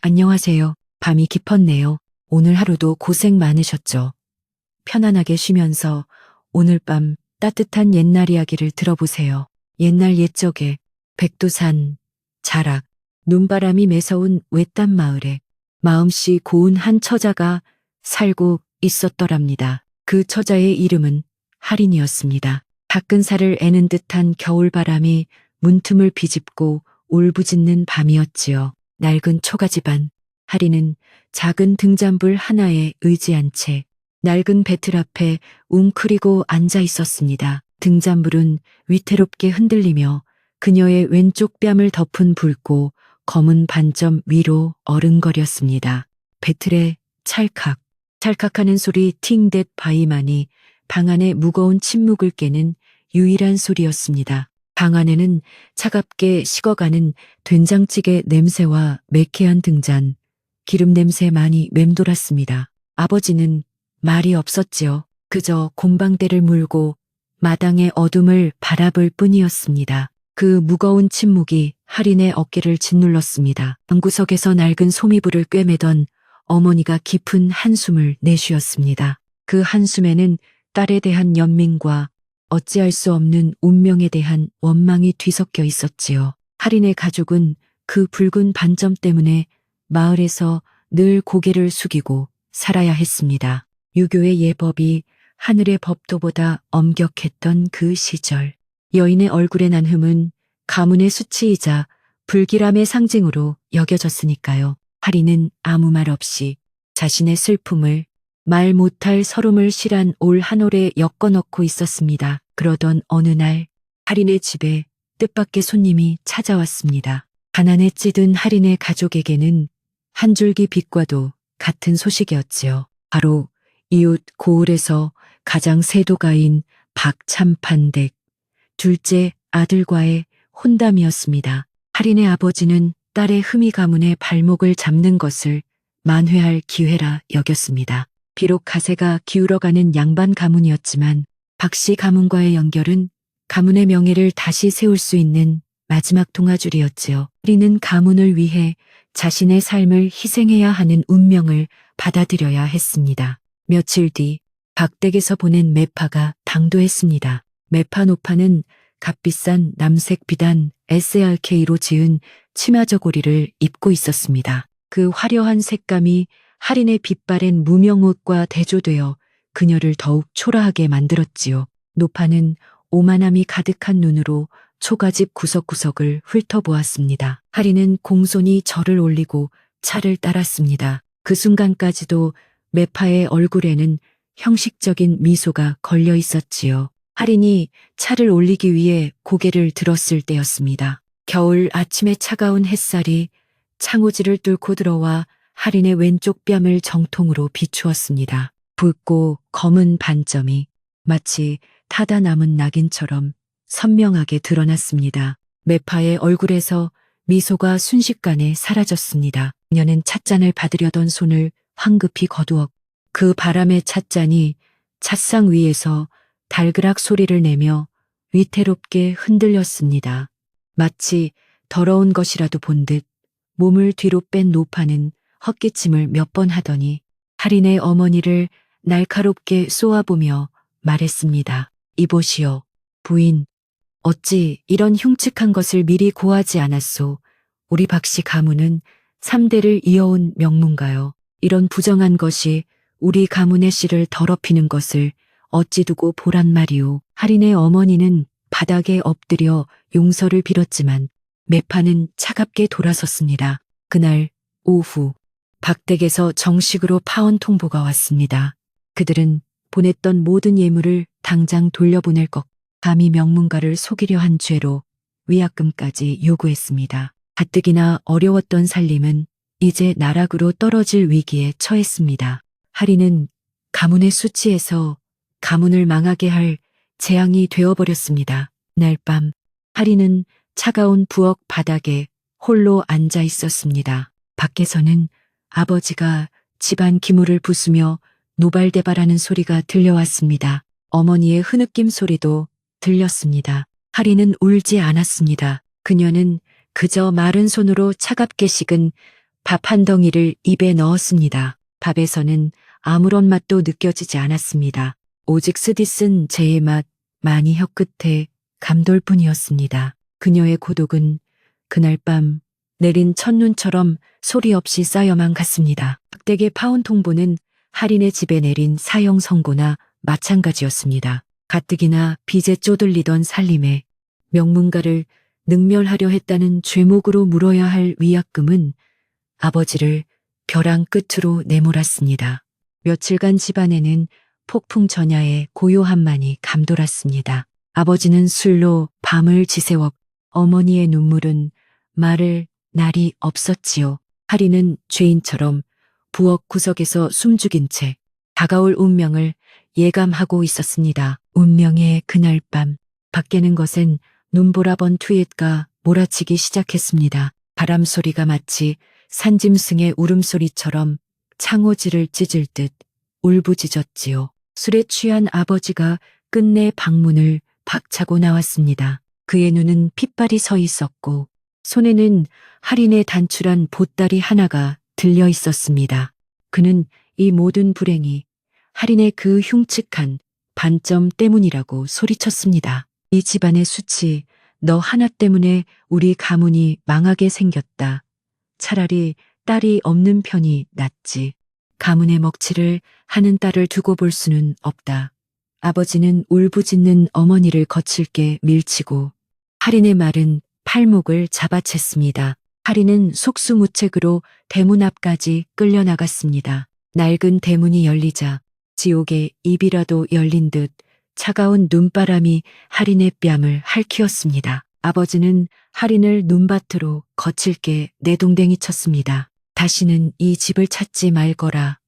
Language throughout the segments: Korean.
안녕하세요. 밤이 깊었네요. 오늘 하루도 고생 많으셨죠? 편안하게 쉬면서 오늘 밤 따뜻한 옛날 이야기를 들어보세요. 옛날 옛적에 백두산, 자락, 눈바람이 매서운 외딴 마을에 마음씨 고운 한 처자가 살고 있었더랍니다. 그 처자의 이름은 할인이었습니다. 밖은 살을 애는 듯한 겨울바람이 문틈을 비집고 울부짖는 밤이었지요. 낡은 초가집안, 할인은 작은 등잔불 하나에 의지한 채 낡은 배틀 앞에 웅크리고 앉아 있었습니다. 등잔불은 위태롭게 흔들리며 그녀의 왼쪽 뺨을 덮은 붉고 검은 반점 위로 어른거렸습니다. 배틀에 찰칵, 찰칵하는 소리 팅댓 바이만이 방 안의 무거운 침묵을 깨는 유일한 소리였습니다. 방 안에는 차갑게 식어가는 된장찌개 냄새와 매캐한 등잔, 기름 냄새 많이 맴돌았습니다. 아버지는 말이 없었지요. 그저 곰방대를 물고 마당의 어둠을 바라볼 뿐이었습니다. 그 무거운 침묵이 할인의 어깨를 짓눌렀습니다. 방구석에서 낡은 소미불을 꿰매던 어머니가 깊은 한숨을 내쉬었습니다. 그 한숨에는 딸에 대한 연민과 어찌할 수 없는 운명에 대한 원망이 뒤섞여 있었지요. 할인의 가족은 그 붉은 반점 때문에 마을에서 늘 고개를 숙이고 살아야 했습니다. 유교의 예법이 하늘의 법도보다 엄격했던 그 시절. 여인의 얼굴의 난흠은 가문의 수치이자 불길함의 상징으로 여겨졌으니까요. 할인은 아무 말 없이 자신의 슬픔을 말 못할 서름을 실한 올 한 올에 엮어넣고 있었습니다. 그러던 어느 날 할인의 집에 뜻밖의 손님이 찾아왔습니다. 가난에 찌든 할인의 가족에게는 한 줄기 빛과도 같은 소식이었지요. 바로 이웃 고을에서 가장 세도가인 박참판댁 둘째 아들과의 혼담이었습니다. 할인의 아버지는 딸의 흠이 가문의 발목을 잡는 것을 만회할 기회라 여겼습니다. 비록 가세가 기울어가는 양반 가문이었지만 박씨 가문과의 연결은 가문의 명예를 다시 세울 수 있는 마지막 동아줄이었지요. 할인은 가문을 위해 자신의 삶을 희생해야 하는 운명을 받아들여야 했습니다. 며칠 뒤 박댁에서 보낸 매파가 당도했습니다. 매파 노파는 값비싼 남색 비단 SRK로 지은 치마 저고리를 입고 있었습니다. 그 화려한 색감이 할인의 빛바랜 무명옷과 대조되어 그녀를 더욱 초라하게 만들었지요. 노파는 오만함이 가득한 눈으로 초가집 구석구석을 훑어보았습니다. 할인은 공손히 절을 올리고 차를 따랐습니다. 그 순간까지도 매파의 얼굴에는 형식적인 미소가 걸려 있었지요. 할인이 차를 올리기 위해 고개를 들었을 때였습니다. 겨울 아침의 차가운 햇살이 창호지를 뚫고 들어와 할인의 왼쪽 뺨을 정통으로 비추었습니다. 붉고 검은 반점이 마치 타다 남은 낙인처럼 선명하게 드러났습니다. 매파의 얼굴에서 미소가 순식간에 사라졌습니다. 그녀는 찻잔을 받으려던 손을 황급히 거두었고 그 바람의 찻잔이 찻상 위에서 달그락 소리를 내며 위태롭게 흔들렸습니다. 마치 더러운 것이라도 본 듯 몸을 뒤로 뺀 노파는 헛기침을 몇 번 하더니 할인의 어머니를 날카롭게 쏘아보며 말했습니다. 이보시오, 부인. 어찌 이런 흉측한 것을 미리 고하지 않았소. 우리 박씨 가문은 3대를 이어온 명문가요. 이런 부정한 것이 우리 가문의 씨를 더럽히는 것을 어찌 두고 보란 말이오. 할인의 어머니는 바닥에 엎드려 용서를 빌었지만 매파는 차갑게 돌아섰습니다. 그날 오후 박댁에서 정식으로 파원 통보가 왔습니다. 그들은 보냈던 모든 예물을 당장 돌려보낼 것, 감히 명문가를 속이려 한 죄로 위약금까지 요구했습니다. 가뜩이나 어려웠던 살림은 이제 나락으로 떨어질 위기에 처했습니다. 할인은 가문의 수치에서 가문을 망하게 할 재앙이 되어버렸습니다. 날 밤 할인은 차가운 부엌 바닥에 홀로 앉아 있었습니다. 밖에서는 아버지가 집안 기물을 부수며 노발대발하는 소리가 들려왔습니다. 어머니의 흐느낌 소리도 들렸습니다. 할인은 울지 않았습니다. 그녀는 그저 마른 손으로 차갑게 식은 밥 한 덩이를 입에 넣었습니다. 밥에서는 아무런 맛도 느껴지지 않았습니다. 오직 쓰디쓴 제의 맛, 많이 혀끝에 감돌 뿐이었습니다. 그녀의 고독은 그날 밤 내린 첫눈처럼 소리 없이 쌓여만 갔습니다. 빡대게 파온 통보는 할인의 집에 내린 사형 선고나 마찬가지였습니다. 가뜩이나 빚에 쪼들리던 살림에 명문가를 능멸하려 했다는 죄목으로 물어야 할 위약금은 아버지를 벼랑 끝으로 내몰았습니다. 며칠간 집안에는 폭풍 전야의 고요함만이 감돌았습니다. 아버지는 술로 밤을 지새워 어머니의 눈물은 말을 날이 없었지요. 할인은 죄인처럼 부엌 구석에서 숨죽인 채 다가올 운명을 예감하고 있었습니다. 운명의 그날 밤, 밖에는 것엔 눈보라번 투엣가 몰아치기 시작했습니다. 바람 소리가 마치 산짐승의 울음소리처럼 창호지를 찢을 듯 울부짖었지요. 술에 취한 아버지가 끝내 방문을 박차고 나왔습니다. 그의 눈은 핏발이 서 있었고 손에는 할인의 단출한 보따리 하나가 들려 있었습니다. 그는 이 모든 불행이 할인의 그 흉측한 반점 때문이라고 소리쳤습니다. 이 집안의 수치, 너 하나 때문에 우리 가문이 망하게 생겼다. 차라리 딸이 없는 편이 낫지. 가문의 먹칠을 하는 딸을 두고 볼 수는 없다. 아버지는 울부짖는 어머니를 거칠게 밀치고 할인의 말은 팔목을 잡아챘습니다. 할인은 속수무책으로 대문 앞까지 끌려나갔습니다. 낡은 대문이 열리자 지옥의 입이라도 열린 듯 차가운 눈바람이 할인의 뺨을 핥히었습니다. 아버지는 할인을 눈밭으로 거칠게 내동댕이 쳤습니다. 다시는 이 집을 찾지 말거라.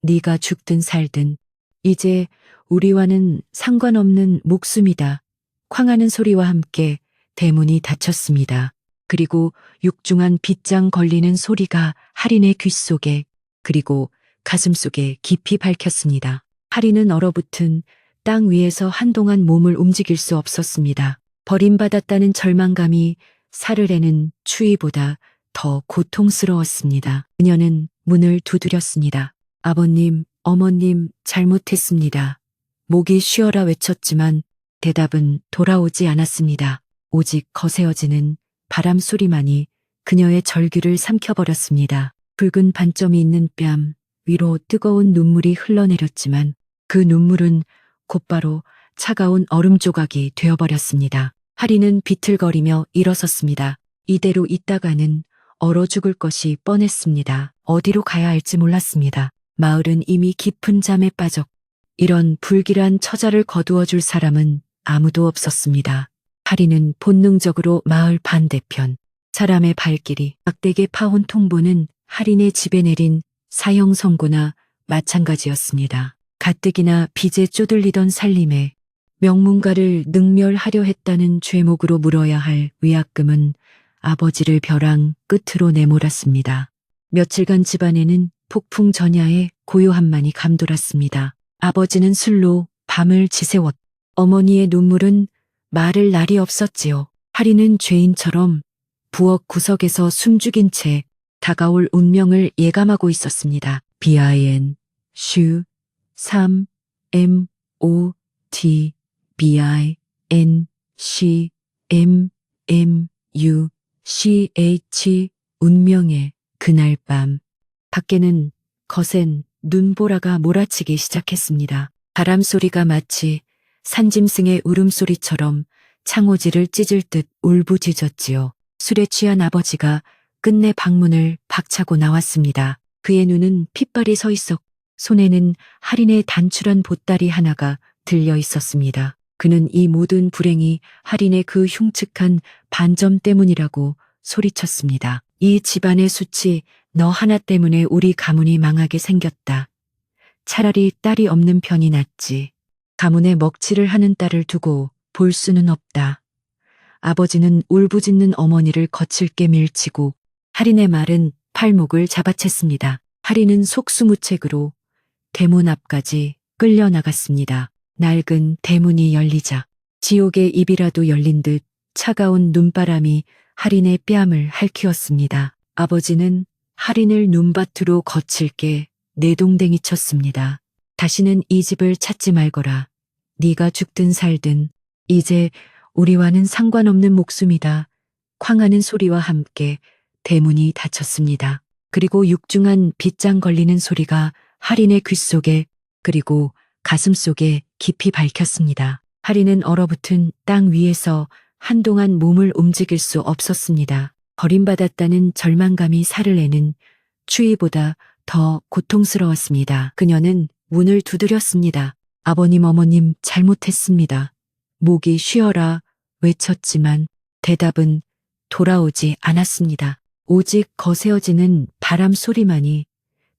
네가 죽든 살든 이제 우리와는 상관없는 목숨이다. 쾅하는 소리와 함께 대문이 닫혔습니다. 그리고 육중한 빗장 걸리는 소리가 할인의 귓속에 그리고 가슴속에 깊이 밝혔습니다. 할인은 얼어붙은 땅 위에서 한동안 몸을 움직일 수 없었습니다. 버림받았다는 절망감이 사르르는 추위보다 더 고통스러웠습니다. 그녀는 문을 두드렸습니다. 아버님, 어머님, 잘못했습니다. 목이 쉬어라 외쳤지만 대답은 돌아오지 않았습니다. 오직 거세어지는 바람 소리만이 그녀의 절규를 삼켜버렸습니다. 붉은 반점이 있는 뺨 위로 뜨거운 눈물이 흘러내렸지만 그 눈물은 곧바로 차가운 얼음 조각이 되어버렸습니다. 할인은 비틀거리며 일어섰습니다. 이대로 있다가는 얼어 죽을 것이 뻔했습니다. 어디로 가야 할지 몰랐습니다. 마을은 이미 깊은 잠에 빠졌고 이런 불길한 처자를 거두어 줄 사람은 아무도 없었습니다. 할인은 본능적으로 마을 반대편 사람의 발길이 막대게 파온 통보는 할인의 집에 내린 사형 선고나 마찬가지였습니다. 가뜩이나 빚에 쪼들리던 살림에 명문가를 능멸하려 했다는 죄목으로 물어야 할 위약금은 아버지를 벼랑 끝으로 내몰았습니다. 며칠간 집안에는 폭풍 전야의 고요함만이 감돌았습니다. 아버지는 술로 밤을 지새웠. 어머니의 눈물은 말을 날이 없었지요. 할인은 죄인처럼 부엌 구석에서 숨죽인 채 다가올 운명을 예감하고 있었습니다. BIN 슈 3 M O T BIN C M M U C H 운명의 그날 밤 밖에는 거센 눈보라가 몰아치기 시작했습니다. 바람 소리가 마치 산짐승의 울음소리처럼 창호지를 찢을 듯 울부짖었지요. 술에 취한 아버지가 끝내 방문을 박차고 나왔습니다. 그의 눈은 핏발이 서 있었고 손에는 할인의 단출한 보따리 하나가 들려 있었습니다. 그는 이 모든 불행이 할인의 그 흉측한 반점 때문이라고 소리쳤습니다. 이 집안의 수치, 너 하나 때문에 우리 가문이 망하게 생겼다. 차라리 딸이 없는 편이 낫지. 가문에 먹칠을 하는 딸을 두고 볼 수는 없다. 아버지는 울부짖는 어머니를 거칠게 밀치고 할인의 말은 팔목을 잡아챘습니다. 할인은 속수무책으로 대문 앞까지 끌려나갔습니다. 낡은 대문이 열리자 지옥의 입이라도 열린 듯 차가운 눈바람이 할인의 뺨을 핥히었습니다. 아버지는 할인을 눈밭으로 거칠게 내동댕이 쳤습니다. 다시는 이 집을 찾지 말거라. 네가 죽든 살든 이제 우리와는 상관없는 목숨이다. 쾅하는 소리와 함께 대문이 닫혔습니다. 그리고 육중한 빗장 걸리는 소리가 할인의 귓속에 그리고 가슴속에 깊이 밝혔습니다. 할인은 얼어붙은 땅 위에서 한동안 몸을 움직일 수 없었습니다. 버림받았다는 절망감이 살을 내는 추위보다 더 고통스러웠습니다. 그녀는 문을 두드렸습니다. 아버님, 어머님, 잘못했습니다. 목이 쉬어라 외쳤지만 대답은 돌아오지 않았습니다. 오직 거세어지는 바람 소리만이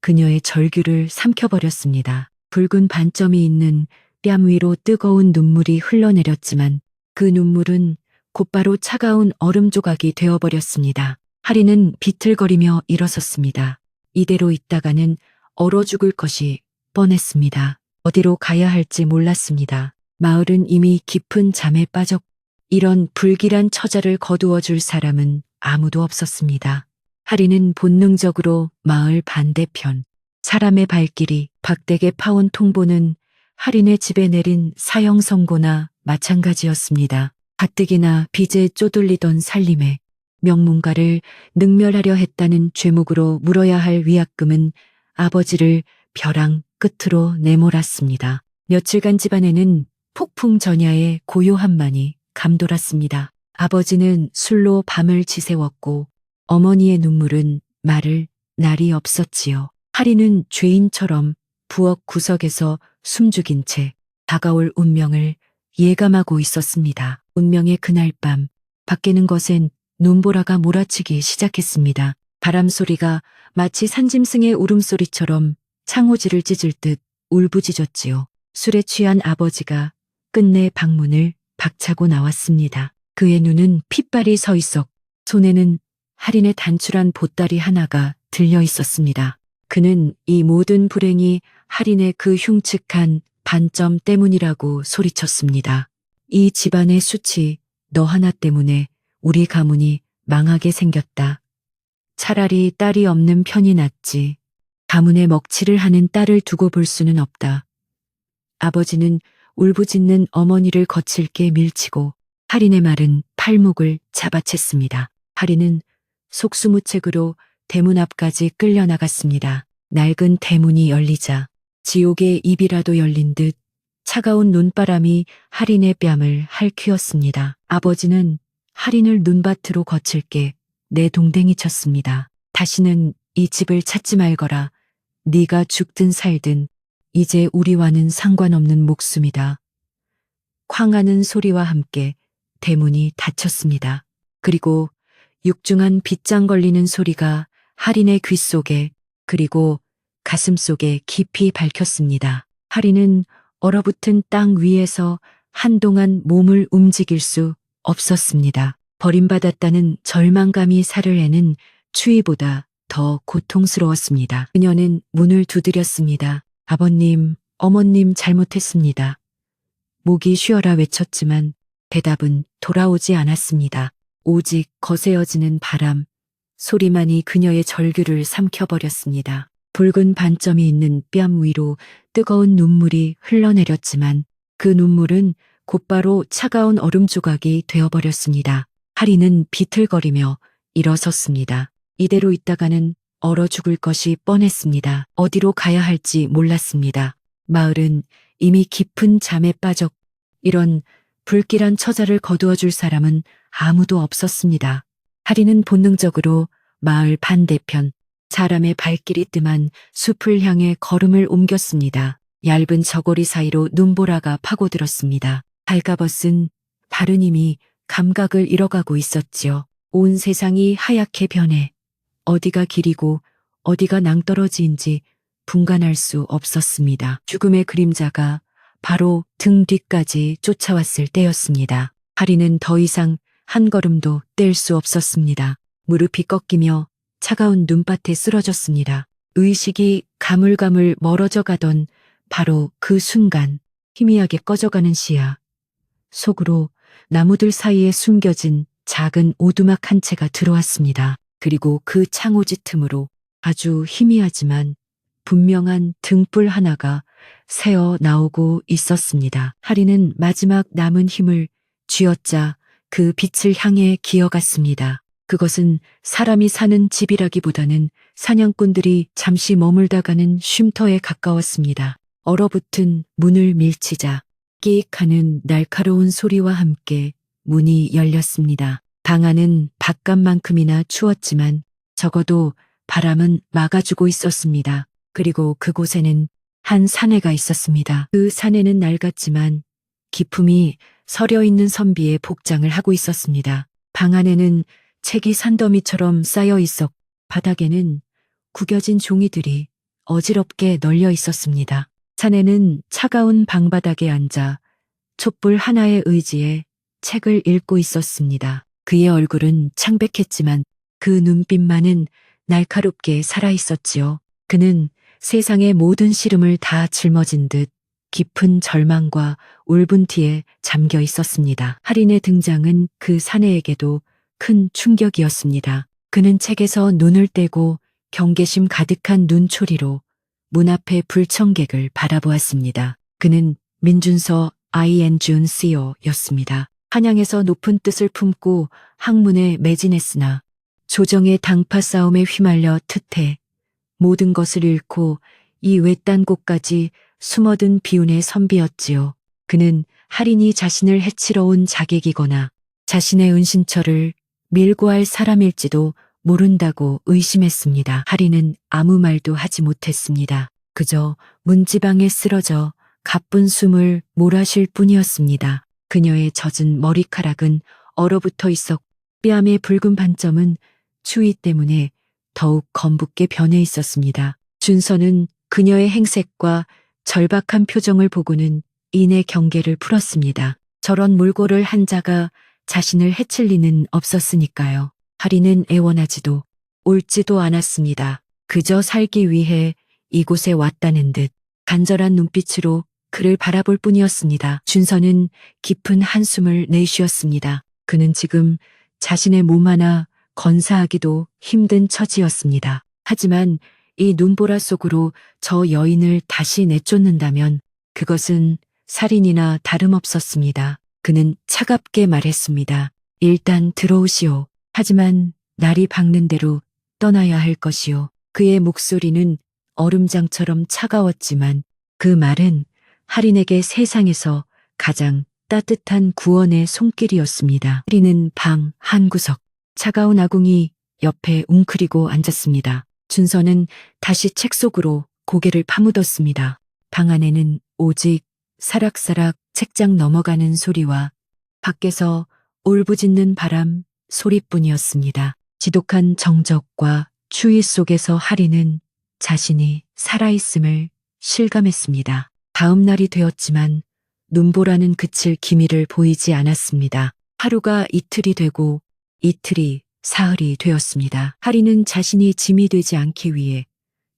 그녀의 절규를 삼켜버렸습니다. 붉은 반점이 있는 뺨 위로 뜨거운 눈물이 흘러내렸지만 그 눈물은 곧바로 차가운 얼음 조각이 되어버렸습니다. 하리는 비틀거리며 일어섰습니다. 이대로 있다가는 얼어 죽을 것이 뻔했습니다. 어디로 가야 할지 몰랐습니다. 마을은 이미 깊은 잠에 빠졌고 이런 불길한 처자를 거두어 줄 사람은 아무도 없었습니다. 하리는 본능적으로 마을 반대편 사람의 발길이 박대게 파온 통보는 할인의 집에 내린 사형 선고나 마찬가지였습니다. 가뜩이나 빚에 쪼들리던 살림에 명문가를 능멸하려 했다는 죄목으로 물어야 할 위약금은 아버지를 벼랑 끝으로 내몰았습니다. 며칠간 집안에는 폭풍 전야의 고요함만이 감돌았습니다. 아버지는 술로 밤을 지새웠고 어머니의 눈물은 마를 날이 없었지요. 하리는 죄인처럼 부엌 구석에서 숨죽인 채 다가올 운명을 예감하고 있었습니다. 운명의 그날 밤 밖에는 것엔 눈보라가 몰아치기 시작했습니다. 바람 소리가 마치 산짐승의 울음소리처럼 창호지를 찢을 듯 울부짖었지요. 술에 취한 아버지가 끝내 방문을 박차고 나왔습니다. 그의 눈은 핏발이 서 있었고 손에는 할인의 단출한 보따리 하나가 들려 있었습니다. 그는 이 모든 불행이 할인의 그 흉측한 반점 때문이라고 소리쳤습니다. 이 집안의 수치 너 하나 때문에 우리 가문이 망하게 생겼다. 차라리 딸이 없는 편이 낫지. 가문에 먹칠을 하는 딸을 두고 볼 수는 없다. 아버지는 울부짖는 어머니를 거칠게 밀치고 할인의 마른 팔목을 잡아챘습니다. 할인은 속수무책으로 대문 앞까지 끌려나갔습니다. 낡은 대문이 열리자 지옥의 입이라도 열린 듯 차가운 눈바람이 할인의 뺨을 할퀴었습니다. 아버지는 할인을 눈밭으로 거칠게 내동댕이 쳤습니다. 다시는 이 집을 찾지 말거라. 네가 죽든 살든 이제 우리와는 상관없는 목숨이다. 쾅하는 소리와 함께 대문이 닫혔습니다. 그리고 육중한 빗장 걸리는 소리가 할인의 귓속에 그리고 가슴속에 깊이 밝혔습니다. 할인은 얼어붙은 땅 위에서 한동안 몸을 움직일 수 없었습니다. 버림받았다는 절망감이 살을 내는 추위보다 더 고통스러웠습니다. 그녀는 문을 두드렸습니다. 아버님, 어머님 잘못했습니다. 목이 쉬어라 외쳤지만 대답은 돌아오지 않았습니다. 오직 거세어지는 바람, 소리만이 그녀의 절규를 삼켜버렸습니다. 붉은 반점이 있는 뺨 위로 뜨거운 눈물이 흘러내렸지만 그 눈물은 곧바로 차가운 얼음 조각이 되어버렸습니다. 하리는 비틀거리며 일어섰습니다. 이대로 있다가는 얼어 죽을 것이 뻔했습니다. 어디로 가야 할지 몰랐습니다. 마을은 이미 깊은 잠에 빠졌고 이런 불길한 처자를 거두어 줄 사람은 아무도 없었습니다. 하리는 본능적으로 마을 반대편 사람의 발길이 뜸한 숲을 향해 걸음을 옮겼습니다. 얇은 저고리 사이로 눈보라가 파고들었습니다. 발가벗은 발은 이미 감각을 잃어가고 있었지요. 온 세상이 하얗게 변해 어디가 길이고 어디가 낭떠러지인지 분간할 수 없었습니다. 죽음의 그림자가 바로 등 뒤까지 쫓아왔을 때였습니다. 하리는 더 이상 한 걸음도 뗄 수 없었습니다. 무릎이 꺾이며 차가운 눈밭에 쓰러졌습니다. 의식이 가물가물 멀어져 가던 바로 그 순간 희미하게 꺼져가는 시야 속으로 나무들 사이에 숨겨진 작은 오두막 한 채가 들어왔습니다. 그리고 그 창호지 틈으로 아주 희미하지만 분명한 등불 하나가 새어 나오고 있었습니다. 하리는 마지막 남은 힘을 쥐어짜 그 빛을 향해 기어갔습니다. 그것은 사람이 사는 집이라기보다는 사냥꾼들이 잠시 머물다 가는 쉼터에 가까웠습니다. 얼어붙은 문을 밀치자 끼익 하는 날카로운 소리와 함께 문이 열렸습니다. 방 안은 바깥만큼이나 추웠지만 적어도 바람은 막아주고 있었습니다. 그리고 그곳에는 한 사내가 있었습니다. 그 사내는 낡았지만 기품이 서려 있는 선비의 복장을 하고 있었습니다. 방 안에는 책이 산더미처럼 쌓여 있었고 바닥에는 구겨진 종이들이 어지럽게 널려 있었습니다. 사내는 차가운 방바닥에 앉아 촛불 하나에 의지해 책을 읽고 있었습니다. 그의 얼굴은 창백했지만 그 눈빛만은 날카롭게 살아있었지요. 그는 세상의 모든 시름을 다 짊어진 듯 깊은 절망과 울분티에 잠겨 있었습니다. 할인의 등장은 그 사내에게도 큰 충격이었습니다. 그는 책에서 눈을 떼고 경계심 가득한 눈초리로 문 앞의 불청객을 바라보았습니다. 그는 민준서 INJUNCO였습니다. 한양에서 높은 뜻을 품고 학문에 매진했으나 조정의 당파 싸움에 휘말려 트태 모든 것을 잃고 이 외딴 곳까지 숨어든 비운의 선비였지요. 그는 할인이 자신을 해치러 온 자객이거나 자신의 은신처를 밀고 할 사람일지도 모른다고 의심했습니다. 할인은 아무 말도 하지 못했습니다. 그저 문지방에 쓰러져 가쁜 숨을 몰아쉴 뿐이었습니다. 그녀의 젖은 머리카락은 얼어붙어 있었고 뺨의 붉은 반점은 추위 때문에 더욱 검붓게 변해 있었습니다. 준서는 그녀의 행색과 절박한 표정을 보고는 이내 경계를 풀었습니다. 저런 몰골을 한 자가 자신을 해칠 리는 없었으니까요. 할인은 애원하지도 옳지도 않았습니다. 그저 살기 위해 이곳에 왔다는 듯 간절한 눈빛으로 그를 바라볼 뿐이었습니다. 준서는 깊은 한숨을 내쉬었습니다. 그는 지금 자신의 몸 하나 건사하기도 힘든 처지였습니다. 하지만 이 눈보라 속으로 저 여인을 다시 내쫓는다면 그것은 살인이나 다름없었습니다. 그는 차갑게 말했습니다. 일단 들어오시오. 하지만 날이 밝는 대로 떠나야 할 것이오. 그의 목소리는 얼음장처럼 차가웠지만 그 말은 할인에게 세상에서 가장 따뜻한 구원의 손길이었습니다. 할인은 방 한구석 차가운 아궁이 옆에 웅크리고 앉았습니다. 준서는 다시 책 속으로 고개를 파묻었습니다. 방 안에는 오직 사락사락 책장 넘어가는 소리와 밖에서 울부짖는 바람 소리뿐이었습니다. 지독한 정적과 추위 속에서 할인은 자신이 살아있음을 실감했습니다. 다음 날이 되었지만 눈보라는 그칠 기미를 보이지 않았습니다. 하루가 이틀이 되고 이틀이 사흘이 되었습니다. 할인은 자신이 짐이 되지 않기 위해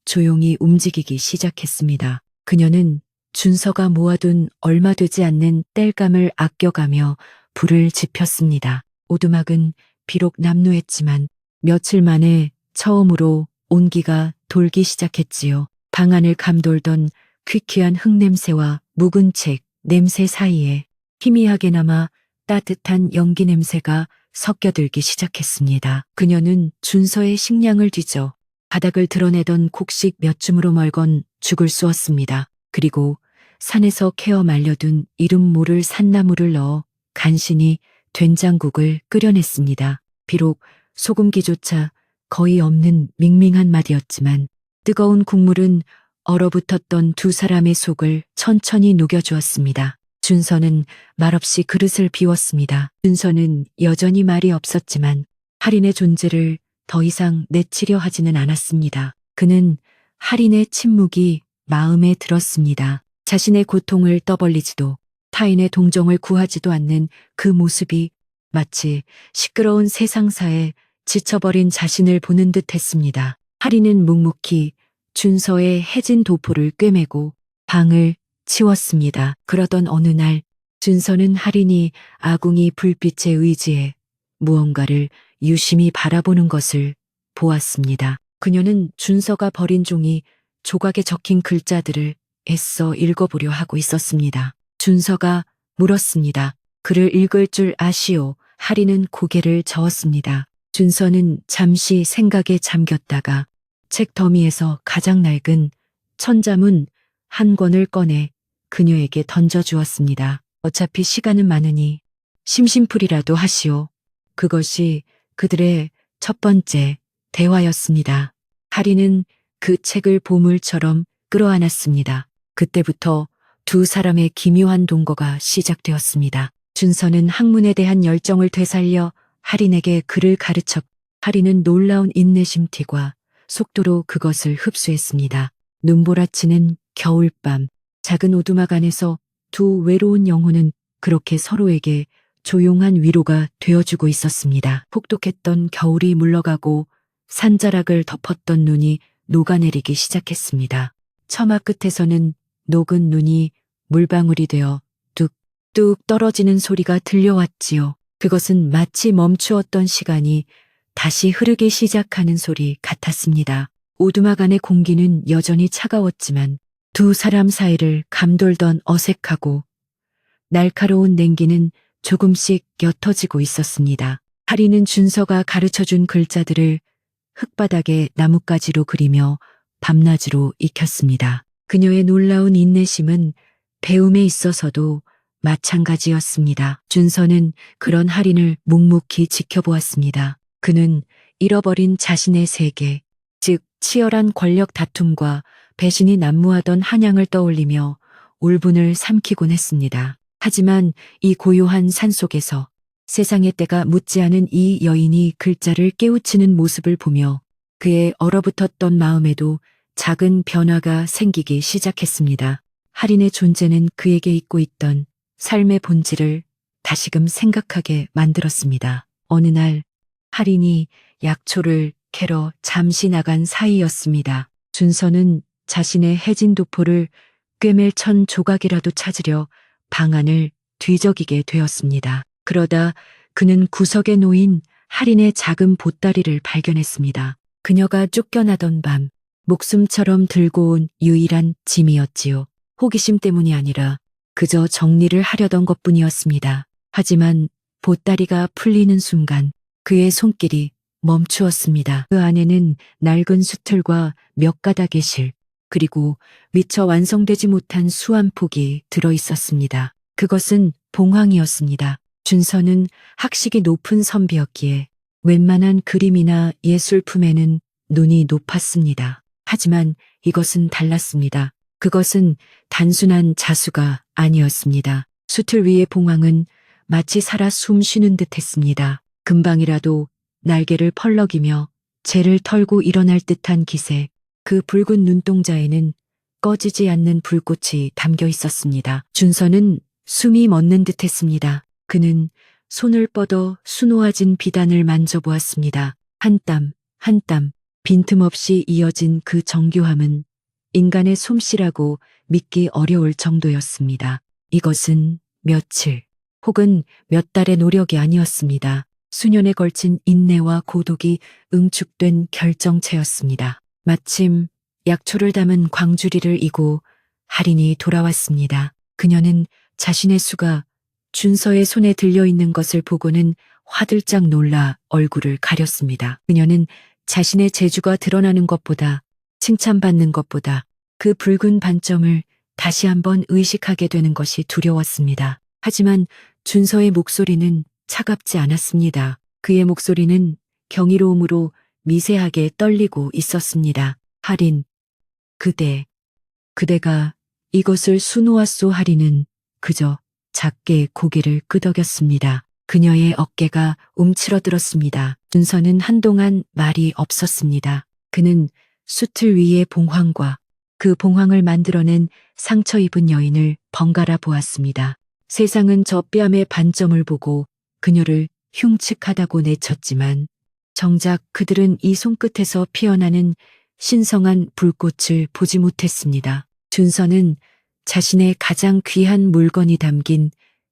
조용히 움직이기 시작했습니다. 그녀는 준서가 모아둔 얼마 되지 않는 땔감을 아껴가며 불을 지폈습니다. 오두막은 비록 남루했지만 며칠 만에 처음으로 온기가 돌기 시작했지요. 방 안을 감돌던 퀴퀴한 흙냄새와 묵은 책 냄새 사이에 희미하게나마 따뜻한 연기 냄새가 섞여들기 시작했습니다. 그녀는 준서의 식량을 뒤져 바닥을 드러내던 곡식 몇 줌으로 멀건 죽을 쑤었습니다. 그리고 산에서 캐어 말려둔 이름 모를 산나물을 넣어 간신히 된장국을 끓여냈습니다. 비록 소금기조차 거의 없는 밍밍한 맛이었지만 뜨거운 국물은 얼어붙었던 두 사람의 속을 천천히 녹여주었습니다. 준서는 말없이 그릇을 비웠습니다. 준서는 여전히 말이 없었지만 할인의 존재를 더 이상 내치려 하지는 않았습니다. 그는 할인의 침묵이 마음에 들었습니다. 자신의 고통을 떠벌리지도 타인의 동정을 구하지도 않는 그 모습이 마치 시끄러운 세상사에 지쳐버린 자신을 보는 듯 했습니다. 할인은 묵묵히 준서의 해진 도포를 꿰매고 방을 치웠습니다. 그러던 어느 날 준서는 할인이 아궁이 불빛에 의지해 무언가를 유심히 바라보는 것을 보았습니다. 그녀는 준서가 버린 종이 조각에 적힌 글자들을 애써 읽어보려 하고 있었습니다. 준서가 물었습니다. 글을 읽을 줄 아시오? 하리는 고개를 저었습니다. 준서는 잠시 생각에 잠겼다가 책 더미에서 가장 낡은 천자문 한 권을 꺼내 그녀에게 던져주었습니다. 어차피 시간은 많으니 심심풀이라도 하시오. 그것이 그들의 첫 번째 대화였습니다. 하리는 그 책을 보물처럼 끌어안았습니다. 그때부터 두 사람의 기묘한 동거가 시작되었습니다. 준서는 학문에 대한 열정을 되살려 하린에게 글을 가르쳤고 하린은 놀라운 인내심과 속도로 그것을 흡수했습니다. 눈보라치는 겨울밤, 작은 오두막 안에서 두 외로운 영혼은 그렇게 서로에게 조용한 위로가 되어주고 있었습니다. 혹독했던 겨울이 물러가고 산자락을 덮었던 눈이 녹아내리기 시작했습니다. 처마 끝에서는 녹은 눈이 물방울이 되어 뚝뚝 떨어지는 소리가 들려왔지요. 그것은 마치 멈추었던 시간이 다시 흐르기 시작하는 소리 같았습니다. 오두막 안의 공기는 여전히 차가웠지만 두 사람 사이를 감돌던 어색하고 날카로운 냉기는 조금씩 옅어지고 있었습니다. 하리는 준서가 가르쳐준 글자들을 흙바닥에 나뭇가지로 그리며 밤낮으로 익혔습니다. 그녀의 놀라운 인내심은 배움에 있어서도 마찬가지였습니다. 준서는 그런 하린을 묵묵히 지켜보았습니다. 그는 잃어버린 자신의 세계, 즉 치열한 권력 다툼과 배신이 난무하던 한양을 떠올리며 울분을 삼키곤 했습니다. 하지만 이 고요한 산속에서 세상의 때가 묻지 않은 이 여인이 글자를 깨우치는 모습을 보며 그의 얼어붙었던 마음에도 작은 변화가 생기기 시작했습니다. 하린의 존재는 그에게 잊고 있던 삶의 본질을 다시금 생각하게 만들었습니다. 어느 날 하린이 약초를 캐러 잠시 나간 사이였습니다. 준서는 자신의 해진 도포를 꿰맬 천 조각이라도 찾으려 방안을 뒤적이게 되었습니다. 그러다 그는 구석에 놓인 하린의 작은 보따리를 발견했습니다. 그녀가 쫓겨나던 밤 목숨처럼 들고 온 유일한 짐이었지요. 호기심 때문이 아니라 그저 정리를 하려던 것뿐이었습니다. 하지만 보따리가 풀리는 순간 그의 손길이 멈추었습니다. 그 안에는 낡은 수틀과 몇 가닥의 실, 그리고 미처 완성되지 못한 수 한 폭이 들어 있었습니다. 그것은 봉황이었습니다. 준서는 학식이 높은 선비였기에 웬만한 그림이나 예술품에는 눈이 높았습니다. 하지만 이것은 달랐습니다. 그것은 단순한 자수가 아니었습니다. 수틀 위의 봉황은 마치 살아 숨 쉬는 듯 했습니다. 금방이라도 날개를 펄럭이며 재를 털고 일어날 듯한 기세, 그 붉은 눈동자에는 꺼지지 않는 불꽃이 담겨 있었습니다. 준서는 숨이 멎는 듯 했습니다. 그는 손을 뻗어 수놓아진 비단을 만져보았습니다. 한 땀, 한 땀, 빈틈없이 이어진 그 정교함은 인간의 솜씨라고 믿기 어려울 정도였습니다. 이것은 며칠 혹은 몇 달의 노력이 아니었습니다. 수년에 걸친 인내와 고독이 응축된 결정체였습니다. 마침 약초를 담은 광주리를 이고 하린이 돌아왔습니다. 그녀는 자신의 수가 준서의 손에 들려있는 것을 보고는 화들짝 놀라 얼굴을 가렸습니다. 그녀는 자신의 재주가 드러나는 것보다 칭찬받는 것보다 그 붉은 반점을 다시 한번 의식하게 되는 것이 두려웠습니다. 하지만 준서의 목소리는 차갑지 않았습니다. 그의 목소리는 경이로움으로 미세하게 떨리고 있었습니다. 하린, 그대가 이것을 수놓았소. 하린은 그저 작게 고개를 끄덕였습니다. 그녀의 어깨가 움츠러들었습니다. 준서는 한동안 말이 없었습니다. 그는 수틀 위의 봉황과 그 봉황을 만들어낸 상처 입은 여인을 번갈아 보았습니다. 세상은 저 뺨의 반점을 보고 그녀를 흉측하다고 내쳤지만 정작 그들은 이 손끝에서 피어나는 신성한 불꽃을 보지 못했습니다. 준서는 자신의 가장 귀한 물건이 담긴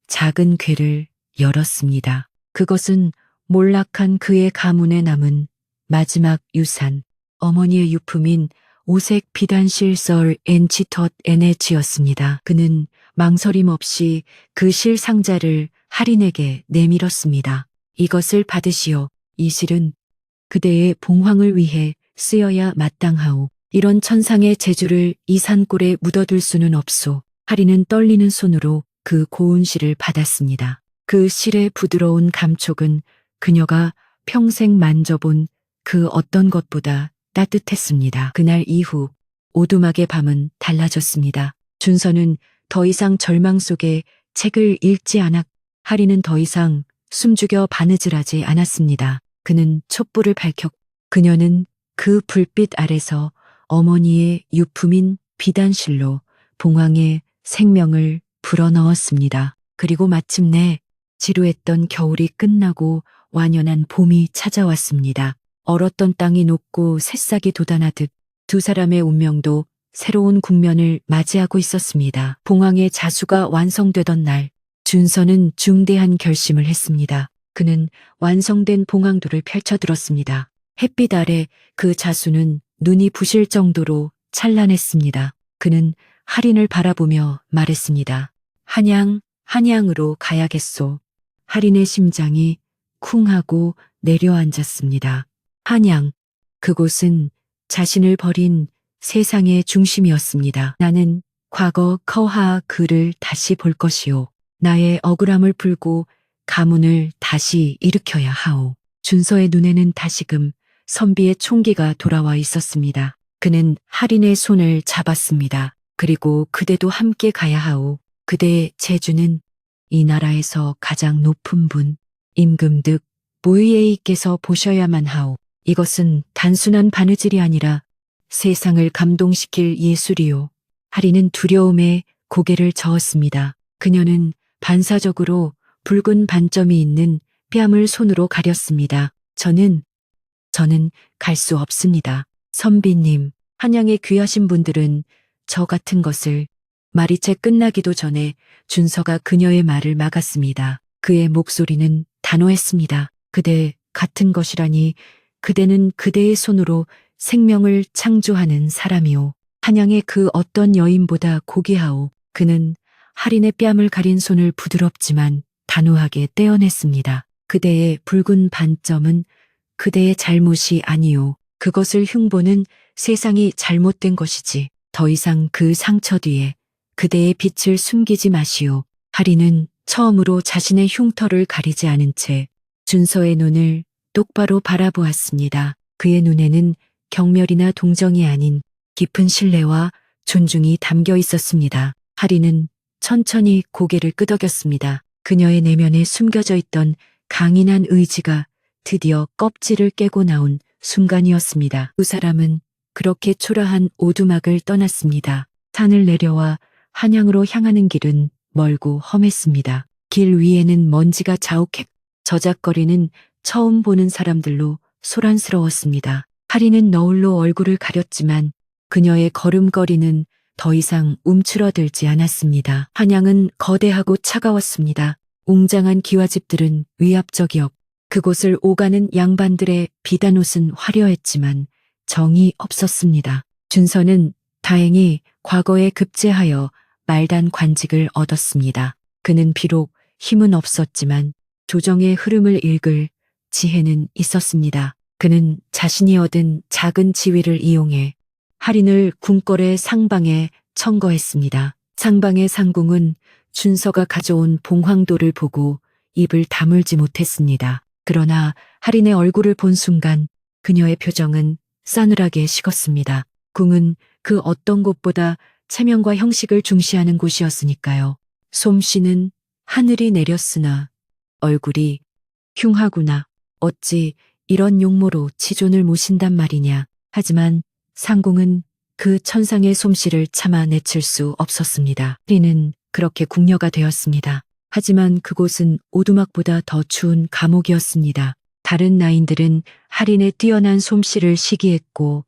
작은 궤를 열었습니다. 그것은 몰락한 그의 가문에 남은 마지막 유산, 어머니의 유품인 오색 비단실 썰 엔치텟 NH였습니다. 그는 망설임 없이 그 실 상자를 할인에게 내밀었습니다. 이것을 받으시오. 이 실은 그대의 봉황을 위해 쓰여야 마땅하오. 이런 천상의 재주를 이 산골에 묻어둘 수는 없소. 할인은 떨리는 손으로 그 고운 실을 받았습니다. 그 실의 부드러운 감촉은 그녀가 평생 만져본 그 어떤 것보다 따뜻했습니다. 그날 이후 오두막의 밤은 달라졌습니다. 준서는 더 이상 절망 속에 책을 읽지 않았, 할인은 더 이상 숨죽여 바느질하지 않았습니다. 그는 촛불을 밝혔, 그녀는 그 불빛 아래서 어머니의 유품인 비단실로 봉황의 생명을 불어넣었습니다. 그리고 마침내 지루했던 겨울이 끝나고 완연한 봄이 찾아왔습니다. 얼었던 땅이 녹고 새싹이 돋아나듯 두 사람의 운명도 새로운 국면을 맞이하고 있었습니다. 봉황의 자수가 완성되던 날, 준서는 중대한 결심을 했습니다. 그는 완성된 봉황도를 펼쳐들었습니다. 햇빛 아래 그 자수는 눈이 부실 정도로 찬란했습니다. 그는 할인을 바라보며 말했습니다. 한양, 한양으로 가야겠소. 할인의 심장이 쿵 하고 내려앉았습니다. 한양, 그곳은 자신을 버린 세상의 중심이었습니다. 나는 과거 커하 그를 다시 볼 것이오. 나의 억울함을 풀고 가문을 다시 일으켜야 하오. 준서의 눈에는 다시금 선비의 총기가 돌아와 있었습니다. 그는 할인의 손을 잡았습니다. 그리고 그대도 함께 가야 하오. 그대의 재주는 이 나라에서 가장 높은 분, 임금득 모의에이께서 보셔야만 하오. 이것은 단순한 바느질이 아니라 세상을 감동시킬 예술이요. 할인은 두려움에 고개를 저었습니다. 그녀는 반사적으로 붉은 반점이 있는 뺨을 손으로 가렸습니다. 저는 갈 수 없습니다. 선비님, 한양에 귀하신 분들은 저 같은 것을. 말이 채 끝나기도 전에 준서가 그녀의 말을 막았습니다. 그의 목소리는 단호했습니다. 그대 같은 것이라니, 그대는 그대의 손으로 생명을 창조하는 사람이오. 한양의 그 어떤 여인보다 고귀하오. 그는 할인의 뺨을 가린 손을 부드럽지만 단호하게 떼어냈습니다. 그대의 붉은 반점은 그대의 잘못이 아니오. 그것을 흉보는 세상이 잘못된 것이지. 더 이상 그 상처 뒤에 그대의 빛을 숨기지 마시오. 할인은 처음으로 자신의 흉터를 가리지 않은 채 준서의 눈을 똑바로 바라보았습니다. 그의 눈에는 경멸이나 동정이 아닌 깊은 신뢰와 존중이 담겨 있었습니다. 할인은 천천히 고개를 끄덕였습니다. 그녀의 내면에 숨겨져 있던 강인한 의지가 드디어 껍질을 깨고 나온 순간이었습니다. 두 사람은 그렇게 초라한 오두막을 떠났습니다. 산을 내려와 한양으로 향하는 길은 멀고 험했습니다. 길 위에는 먼지가 자욱했고 저작거리는 처음 보는 사람들로 소란스러웠습니다. 할인은 너울로 얼굴을 가렸지만 그녀의 걸음걸이는 더 이상 움츠러들지 않았습니다. 한양은 거대하고 차가웠습니다. 웅장한 기와집들은 위압적이었고 그곳을 오가는 양반들의 비단옷은 화려했지만 정이 없었습니다. 준서는 다행히 과거에 급제하여 말단 관직을 얻었습니다. 그는 비록 힘은 없었지만 조정의 흐름을 읽을 지혜는 있었습니다. 그는 자신이 얻은 작은 지위를 이용해 할인을 궁궐의 상방에 청거했습니다. 상방의 상궁은 준서가 가져온 봉황도를 보고 입을 다물지 못했습니다. 그러나 할인의 얼굴을 본 순간 그녀의 표정은 싸늘하게 식었습니다. 궁은 그 어떤 곳보다 체면과 형식을 중시하는 곳이었으니까요. 솜씨는 하늘이 내렸으나 얼굴이 흉하구나. 어찌 이런 용모로 치존을 모신단 말이냐. 하지만 상궁은 그 천상의 솜씨를 참아 내칠 수 없었습니다. 할인은 그렇게 궁녀가 되었습니다. 하지만 그곳은 오두막보다 더 추운 감옥이었습니다. 다른 나인들은 할인의 뛰어난 솜씨를 시기했고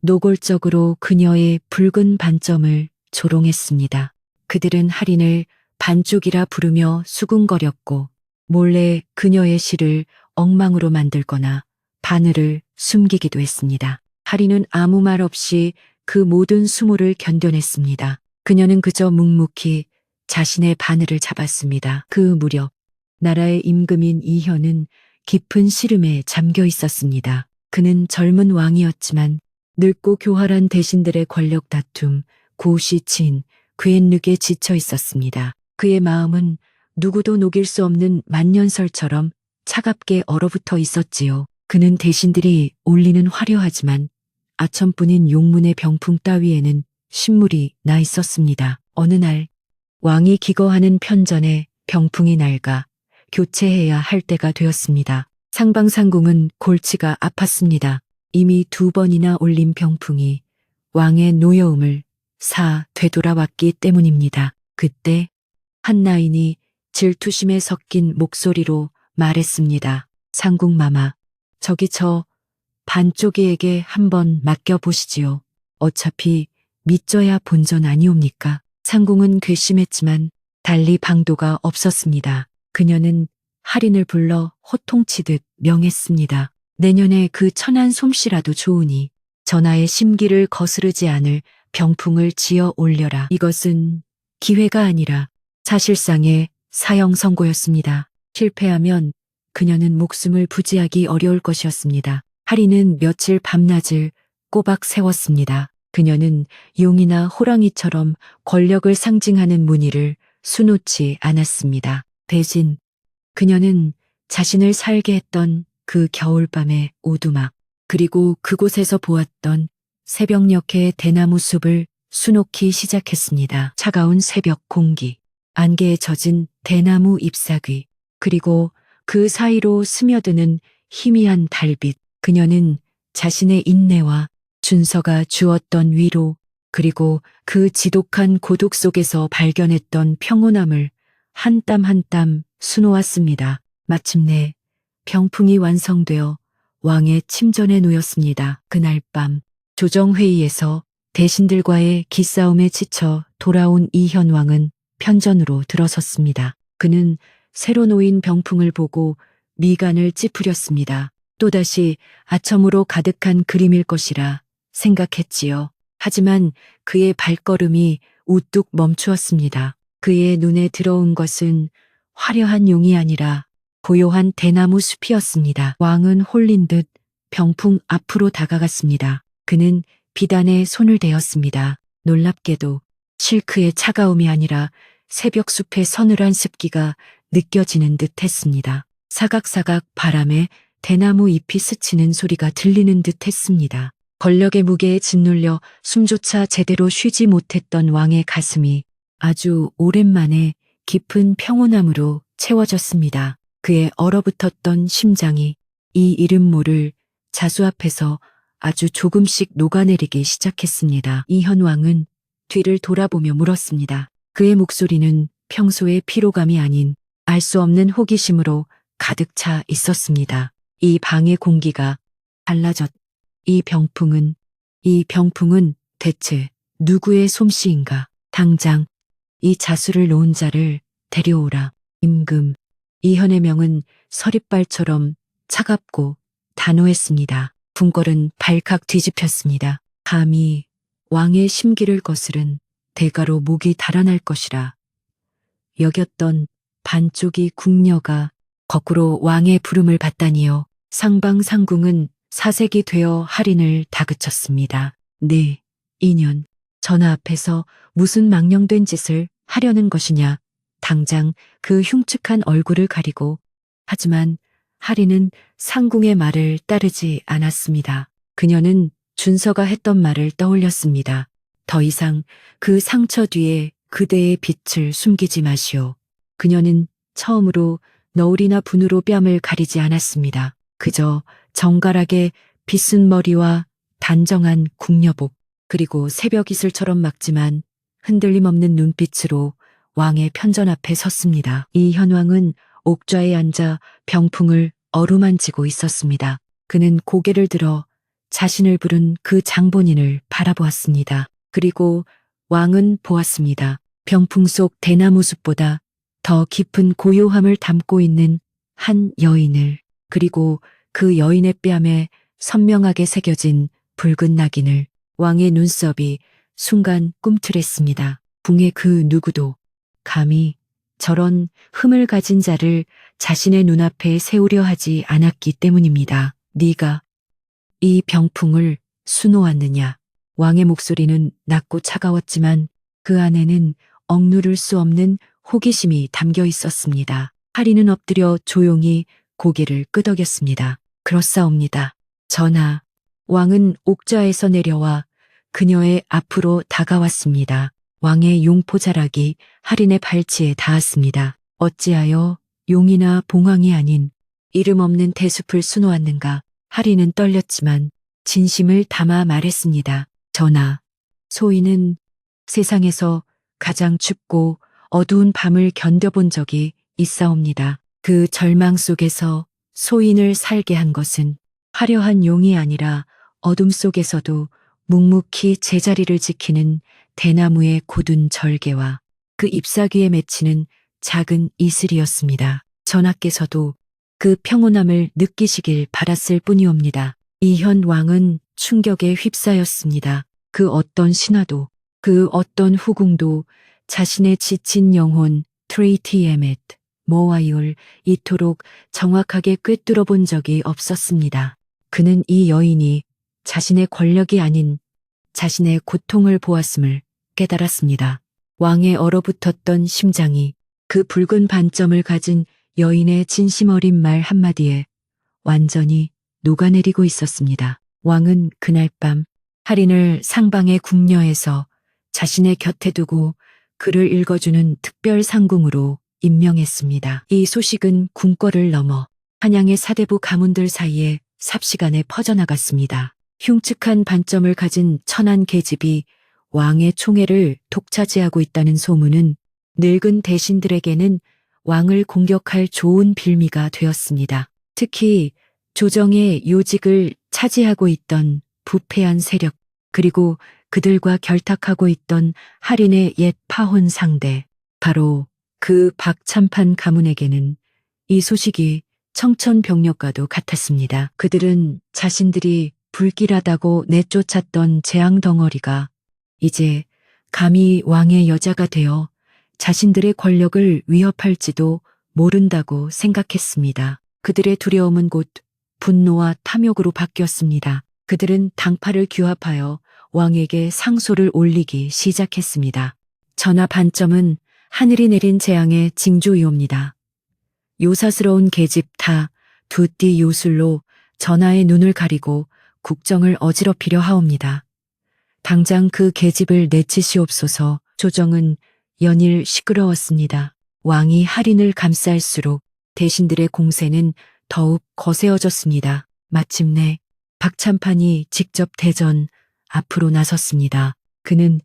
노골적으로 그녀의 붉은 반점을 조롱했습니다. 그들은 할인을 반쪽이라 부르며 수군거렸고 몰래 그녀의 시를 엉망으로 만들거나 바늘을 숨기기도 했습니다. 하리는 아무 말 없이 그 모든 수모를 견뎌냈습니다. 그녀는 그저 묵묵히 자신의 바늘을 잡았습니다. 그 무렵 나라의 임금인 이현은 깊은 시름에 잠겨 있었습니다. 그는 젊은 왕이었지만 늙고 교활한 대신들의 권력 다툼, 고시친, 괴엔륵에 지쳐 있었습니다. 그의 마음은 누구도 녹일 수 없는 만년설처럼 차갑게 얼어붙어 있었지요. 그는 대신들이 올리는 화려하지만 아첨뿐인 용문의 병풍 따위에는 신물이 나 있었습니다. 어느 날 왕이 기거하는 편전에 병풍이 낡아 교체해야 할 때가 되었습니다. 상방상궁은 골치가 아팠습니다. 이미 2번이나 올린 병풍이 왕의 노여움을 되돌아왔기 때문입니다. 그때 한 나인이 질투심에 섞인 목소리로 말했습니다. 상궁마마, 저기 저 반쪽이에게 한번 맡겨보시지요. 어차피 믿져야 본전 아니옵니까? 상궁은 괘씸했지만 달리 방도가 없었습니다. 그녀는 할인을 불러 호통치듯 명했습니다. 내년에 그 천한 솜씨라도 좋으니 전하의 심기를 거스르지 않을 병풍을 지어 올려라. 이것은 기회가 아니라 사실상의 사형 선고였습니다. 실패하면 그녀는 목숨을 부지하기 어려울 것이었습니다. 할인은 며칠 밤낮을 꼬박 세웠습니다. 그녀는 용이나 호랑이처럼 권력을 상징하는 무늬를 수놓지 않았습니다. 대신 그녀는 자신을 살게 했던 그 겨울밤의 오두막, 그리고 그곳에서 보았던 새벽녘의 대나무 숲을 수놓기 시작했습니다. 차가운 새벽 공기, 안개에 젖은 대나무 잎사귀, 그리고 그 사이로 스며드는 희미한 달빛. 그녀는 자신의 인내와 준서가 주었던 위로, 그리고 그 지독한 고독 속에서 발견했던 평온함을 한 땀 한 땀 수놓았습니다. 마침내 병풍이 완성되어 왕의 침전에 놓였습니다. 그날 밤 조정회의에서 대신들과의 기싸움에 지쳐 돌아온 이현왕은 편전으로 들어섰습니다. 그는 새로 놓인 병풍을 보고 미간을 찌푸렸습니다. 또다시 아첨으로 가득한 그림일 것이라 생각했지요. 하지만 그의 발걸음이 우뚝 멈추었습니다. 그의 눈에 들어온 것은 화려한 용이 아니라 고요한 대나무 숲이었습니다. 왕은 홀린 듯 병풍 앞으로 다가갔습니다. 그는 비단에 손을 대었습니다. 놀랍게도 실크의 차가움이 아니라 새벽 숲의 서늘한 습기가 느껴지는 듯 했습니다. 사각사각 바람에 대나무 잎이 스치는 소리가 들리는 듯 했습니다. 권력의 무게에 짓눌려 숨조차 제대로 쉬지 못했던 왕의 가슴이 아주 오랜만에 깊은 평온함으로 채워졌습니다. 그의 얼어붙었던 심장이 이 이름 모를 자수 앞에서 아주 조금씩 녹아내리기 시작했습니다. 이현왕은 뒤를 돌아보며 물었습니다. 그의 목소리는 평소의 피로감이 아닌 알 수 없는 호기심으로 가득 차 있었습니다. 이 방의 공기가 달라졌. 이 병풍은 대체 누구의 솜씨인가? 당장 이 자수를 놓은 자를 데려오라. 임금. 이현의 명은 서릿발처럼 차갑고 단호했습니다. 궁궐은 발칵 뒤집혔습니다. 감히 왕의 심기를 거스른 대가로 목이 달아날 것이라 여겼던 반쪽이 궁녀가 거꾸로 왕의 부름을 받다니요. 상방상궁은 사색이 되어 할인을 다그쳤습니다. 네, 인연. 전하 앞에서 무슨 망령된 짓을 하려는 것이냐. 당장 그 흉측한 얼굴을 가리고. 하지만 할인은 상궁의 말을 따르지 않았습니다. 그녀는 준서가 했던 말을 떠올렸습니다. 더 이상 그 상처 뒤에 그대의 빛을 숨기지 마시오. 그녀는 처음으로 너울이나 분으로 뺨을 가리지 않았습니다. 그저 정갈하게 빗은 머리와 단정한 궁녀복, 그리고 새벽 이슬처럼 맑지만 흔들림 없는 눈빛으로 왕의 편전 앞에 섰습니다. 이현왕은 옥좌에 앉아 병풍을 어루만지고 있었습니다. 그는 고개를 들어 자신을 부른 그 장본인을 바라보았습니다. 그리고 왕은 보았습니다. 병풍 속 대나무 숲보다 더 깊은 고요함을 담고 있는 한 여인을, 그리고 그 여인의 뺨에 선명하게 새겨진 붉은 낙인을 왕의 눈썹이 순간 꿈틀했습니다. 궁의 그 누구도 감히 저런 흠을 가진 자를 자신의 눈앞에 세우려 하지 않았기 때문입니다. 네가 이 병풍을 수놓았느냐? 왕의 목소리는 낮고 차가웠지만 그 안에는 억누를 수 없는 호기심이 담겨 있었습니다. 하리는 엎드려 조용히 고개를 끄덕였습니다. 그렇사옵니다. 전하, 왕은 옥좌에서 내려와 그녀의 앞으로 다가왔습니다. 왕의 용포자락이 하린의 발치에 닿았습니다. 어찌하여 용이나 봉황이 아닌 이름 없는 대숲을 수놓았는가? 하린은 떨렸지만 진심을 담아 말했습니다. 전하, 소인은 세상에서 가장 춥고 어두운 밤을 견뎌본 적이 있사옵니다. 그 절망 속에서 소인을 살게 한 것은 화려한 용이 아니라 어둠 속에서도 묵묵히 제자리를 지키는 대나무의 굳은 절개와 그 잎사귀에 맺히는 작은 이슬이었습니다. 전하께서도 그 평온함을 느끼시길 바랐을 뿐이옵니다. 이현 왕은 충격에 휩싸였습니다. 그 어떤 신하도 그 어떤 후궁도 자신의 지친 영혼 트레이티에멧 모아이올 이토록 정확하게 꿰뚫어 본 적이 없었습니다. 그는 이 여인이 자신의 권력이 아닌 자신의 고통을 보았음을 깨달았습니다. 왕의 얼어붙었던 심장이 그 붉은 반점을 가진 여인의 진심 어린 말 한마디에 완전히 녹아내리고 있었습니다. 왕은 그날 밤 하린을 상방의 궁녀에서 자신의 곁에 두고 글을 읽어주는 특별 상궁으로 임명했습니다. 이 소식은 궁궐을 넘어 한양의 사대부 가문들 사이에 삽시간에 퍼져나갔습니다. 흉측한 반점을 가진 천한 계집이 왕의 총애를 독차지하고 있다는 소문은 늙은 대신들에게는 왕을 공격할 좋은 빌미가 되었습니다. 특히 조정의 요직을 차지하고 있던 부패한 세력, 그리고 그들과 결탁하고 있던 하린의 옛 파혼 상대, 바로 그 박참판 가문에게는 이 소식이 청천벽력과도 같았습니다. 그들은 자신들이 불길하다고 내쫓았던 재앙 덩어리가 이제 감히 왕의 여자가 되어 자신들의 권력을 위협할지도 모른다고 생각했습니다. 그들의 두려움은 곧 분노와 탐욕으로 바뀌었습니다. 그들은 당파를 규합하여 왕에게 상소를 올리기 시작했습니다. 전하, 반점은 하늘이 내린 재앙의 징조이옵니다. 요사스러운 계집 다 두띠 요술로 전하의 눈을 가리고 국정을 어지럽히려 하옵니다. 당장 그 계집을 내치시옵소서. 조정은 연일 시끄러웠습니다. 왕이 하린을 감쌀수록 대신들의 공세는 더욱 거세어졌습니다. 마침내 박참판이 직접 대전 앞으로 나섰습니다. 그는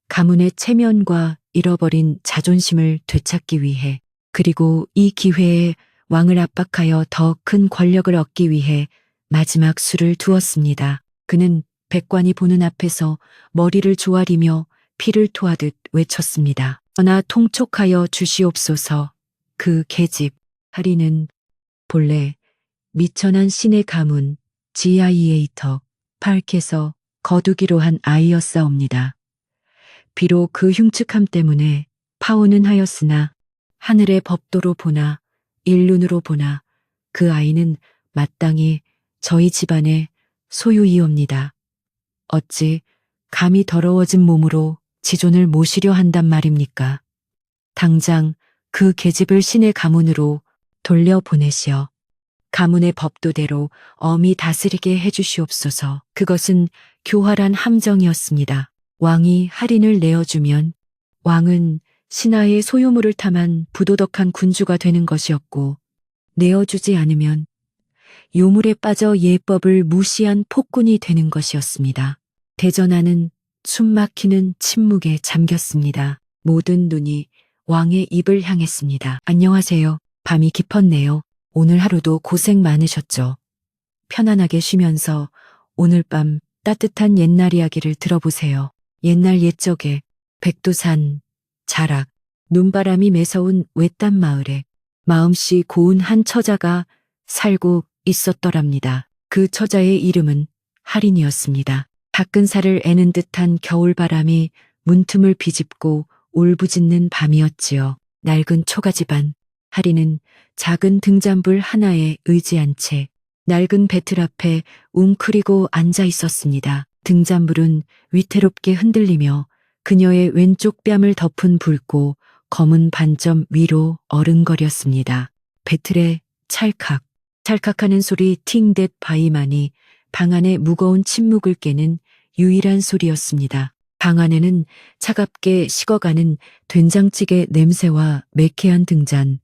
가문의 체면과 잃어버린 자존심을 되찾기 위해, 그리고 이 기회에 왕을 압박하여 더 큰 권력을 얻기 위해 마지막 수를 두었습니다. 그는 백관이 보는 앞에서 머리를 조아리며 피를 토하듯 외쳤습니다. 전하, 통촉하여 주시옵소서. 그 계집 하린은 본래 미천한 신의 가문 지아이에이터 팔켓에서 거두기로 한 아이였사옵니다. 비록 그 흉측함 때문에 파혼은 하였으나 하늘의 법도로 보나 일눈으로 보나 그 아이는 마땅히 저희 집안의 소유이옵니다. 어찌 감히 더러워진 몸으로 지존을 모시려 한단 말입니까? 당장 그 계집을 신의 가문으로 돌려보내시어 가문의 법도대로 엄히 다스리게 해주시옵소서. 그것은 교활한 함정이었습니다. 왕이 할인을 내어주면 왕은 신하의 소유물을 탐한 부도덕한 군주가 되는 것이었고, 내어주지 않으면 요물에 빠져 예법을 무시한 폭군이 되는 것이었습니다. 대전하는 숨막히는 침묵에 잠겼습니다. 모든 눈이 왕의 입을 향했습니다. 안녕하세요. 밤이 깊었네요. 오늘 하루도 고생 많으셨죠. 편안하게 쉬면서 오늘 밤 따뜻한 옛날 이야기를 들어보세요. 옛날 옛적에 백두산, 자락, 눈바람이 매서운 외딴 마을에 마음씨 고운 한 처자가 살고 있었더랍니다. 그 처자의 이름은 할인이었습니다. 닦은 살을 애는 듯한 겨울바람이 문틈을 비집고 울부짖는 밤이었지요. 낡은 초가집안. 할인은 작은 등잔불 하나에 의지한 채 낡은 배틀 앞에 웅크리고 앉아 있었습니다. 등잔불은 위태롭게 흔들리며 그녀의 왼쪽 뺨을 덮은 붉고 검은 반점 위로 어른거렸습니다. 배틀에 찰칵, 찰칵하는 소리 팅댓 바이만이 방 안의 무거운 침묵을 깨는 유일한 소리였습니다. 방 안에는 차갑게 식어가는 된장찌개 냄새와 매캐한 등잔,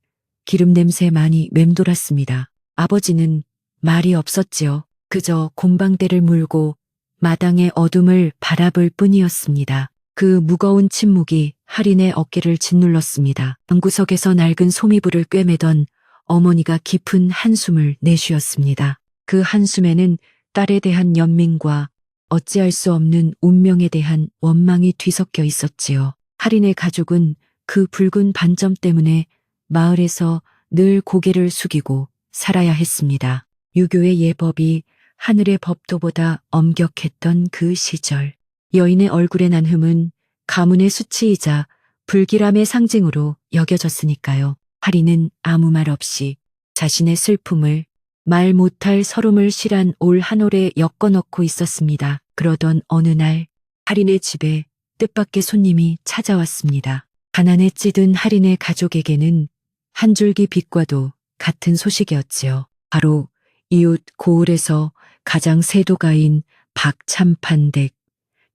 기름 냄새 많이 맴돌았습니다. 아버지는 말이 없었지요. 그저 곰방대를 물고 마당의 어둠을 바라볼 뿐이었습니다. 그 무거운 침묵이 할인의 어깨를 짓눌렀습니다. 방구석에서 낡은 소미불을 꿰매던 어머니가 깊은 한숨을 내쉬었습니다. 그 한숨에는 딸에 대한 연민과 어찌할 수 없는 운명에 대한 원망이 뒤섞여 있었지요. 할인의 가족은 그 붉은 반점 때문에 마을에서 늘 고개를 숙이고 살아야 했습니다. 유교의 예법이 하늘의 법도보다 엄격했던 그 시절. 여인의 얼굴의 난흠은 가문의 수치이자 불길함의 상징으로 여겨졌으니까요. 할인은 아무 말 없이 자신의 슬픔을 말 못할 서름을 실한 올 한올에 엮어넣고 있었습니다. 그러던 어느 날 할인의 집에 뜻밖의 손님이 찾아왔습니다. 가난에 찌든 할인의 가족에게는 한 줄기 빛과도 같은 소식이었지요. 바로 이웃 고을에서 가장 세도가인 박참판댁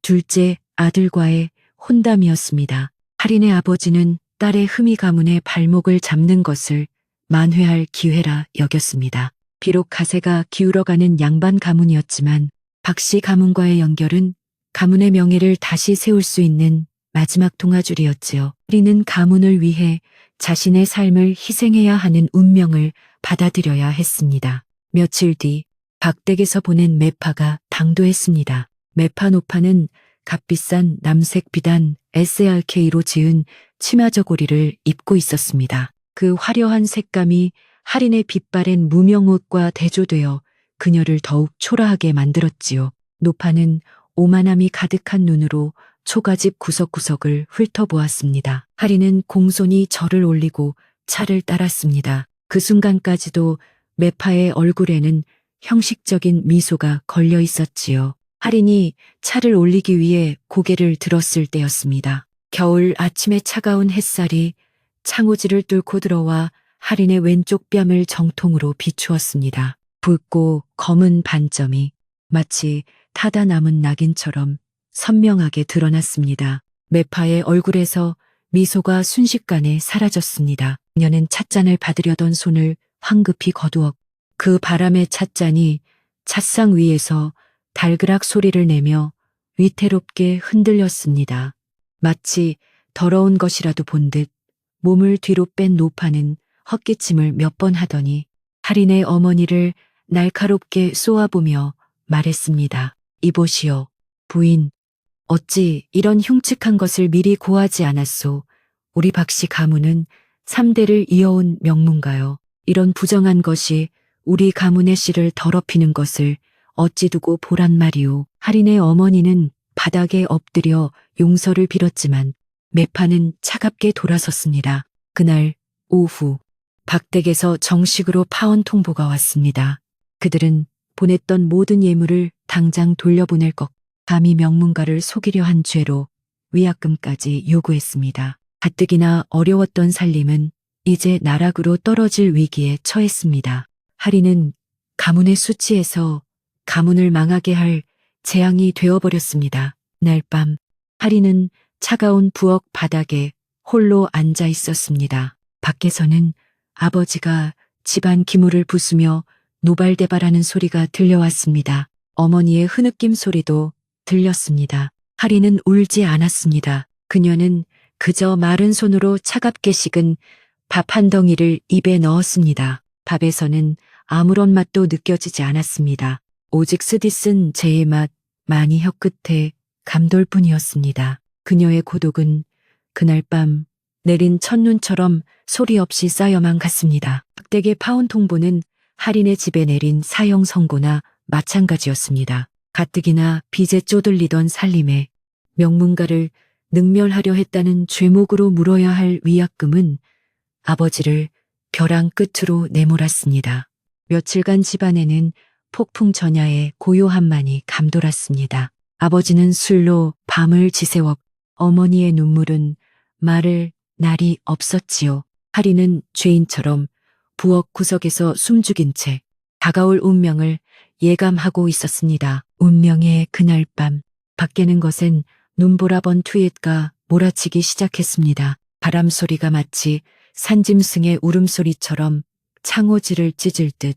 둘째 아들과의 혼담이었습니다. 할인의 아버지는 딸의 흠이 가문의 발목을 잡는 것을 만회할 기회라 여겼습니다. 비록 가세가 기울어가는 양반 가문이었지만 박씨 가문과의 연결은 가문의 명예를 다시 세울 수 있는 마지막 동아줄이었지요. 할인은 가문을 위해 자신의 삶을 희생해야 하는 운명을 받아들여야 했습니다. 며칠 뒤 박댁에서 보낸 매파가 당도했습니다. 매파 노파는 값비싼 남색 비단 SRK로 지은 치마 저고리를 입고 있었습니다. 그 화려한 색감이 할인의 빛바랜 무명옷과 대조되어 그녀를 더욱 초라하게 만들었지요. 노파는 오만함이 가득한 눈으로 초가집 구석구석을 훑어보았습니다. 할인은 공손히 절을 올리고 차를 따랐습니다. 그 순간까지도 매파의 얼굴에는 형식적인 미소가 걸려 있었지요. 할인이 차를 올리기 위해 고개를 들었을 때였습니다. 겨울 아침의 차가운 햇살이 창호지를 뚫고 들어와 할인의 왼쪽 뺨을 정통으로 비추었습니다. 붉고 검은 반점이 마치 타다 남은 낙인처럼 선명하게 드러났습니다. 매파의 얼굴에서 미소가 순식간에 사라졌습니다. 그녀는 찻잔을 받으려던 손을 황급히 거두었고 그 바람의 찻잔이 찻상 위에서 달그락 소리를 내며 위태롭게 흔들렸습니다. 마치 더러운 것이라도 본 듯 몸을 뒤로 뺀 노파는 헛기침을 몇 번 하더니 할인의 어머니를 날카롭게 쏘아보며 말했습니다. 이보시오, 부인. 어찌 이런 흉측한 것을 미리 고하지 않았소. 우리 박씨 가문은 3대를 이어온 명문가요. 이런 부정한 것이 우리 가문의 씨를 더럽히는 것을 어찌 두고 보란 말이오. 할인의 어머니는 바닥에 엎드려 용서를 빌었지만 매파는 차갑게 돌아섰습니다. 그날 오후 박댁에서 정식으로 파원 통보가 왔습니다. 그들은 보냈던 모든 예물을 당장 돌려보낼 것, 감히 명문가를 속이려 한 죄로 위약금까지 요구했습니다. 가뜩이나 어려웠던 살림은 이제 나락으로 떨어질 위기에 처했습니다. 할인은 가문의 수치에서 가문을 망하게 할 재앙이 되어버렸습니다. 날 밤 할인은 차가운 부엌 바닥에 홀로 앉아 있었습니다. 밖에서는 아버지가 집안 기물을 부수며 노발대발하는 소리가 들려왔습니다. 어머니의 흐느낌 소리도 들렸습니다. 할인은 울지 않았습니다. 그녀는 그저 마른 손으로 차갑게 식은 밥 한 덩이를 입에 넣었습니다. 밥에서는 아무런 맛도 느껴지지 않았습니다. 오직 쓰디쓴 재의 맛, 많이 혀끝에 감돌 뿐이었습니다. 그녀의 고독은 그날 밤 내린 첫눈처럼 소리 없이 쌓여만 갔습니다. 박댁의 파혼 통보는 할인의 집에 내린 사형 선고나 마찬가지였습니다. 가뜩이나 빚에 쪼들리던 살림에 명문가를 능멸하려 했다는 죄목으로 물어야 할 위약금은 아버지를 벼랑 끝으로 내몰았습니다. 며칠간 집안에는 폭풍 전야의 고요함만이 감돌았습니다. 아버지는 술로 밤을 지새워 어머니의 눈물은 마를 날이 없었지요. 할인은 죄인처럼 부엌 구석에서 숨죽인 채 다가올 운명을 예감하고 있었습니다. 운명의 그날 밤 밖에는 것엔 눈보라번 투엣가 몰아치기 시작했습니다. 바람 소리가 마치 산짐승의 울음소리처럼 창호지를 찢을 듯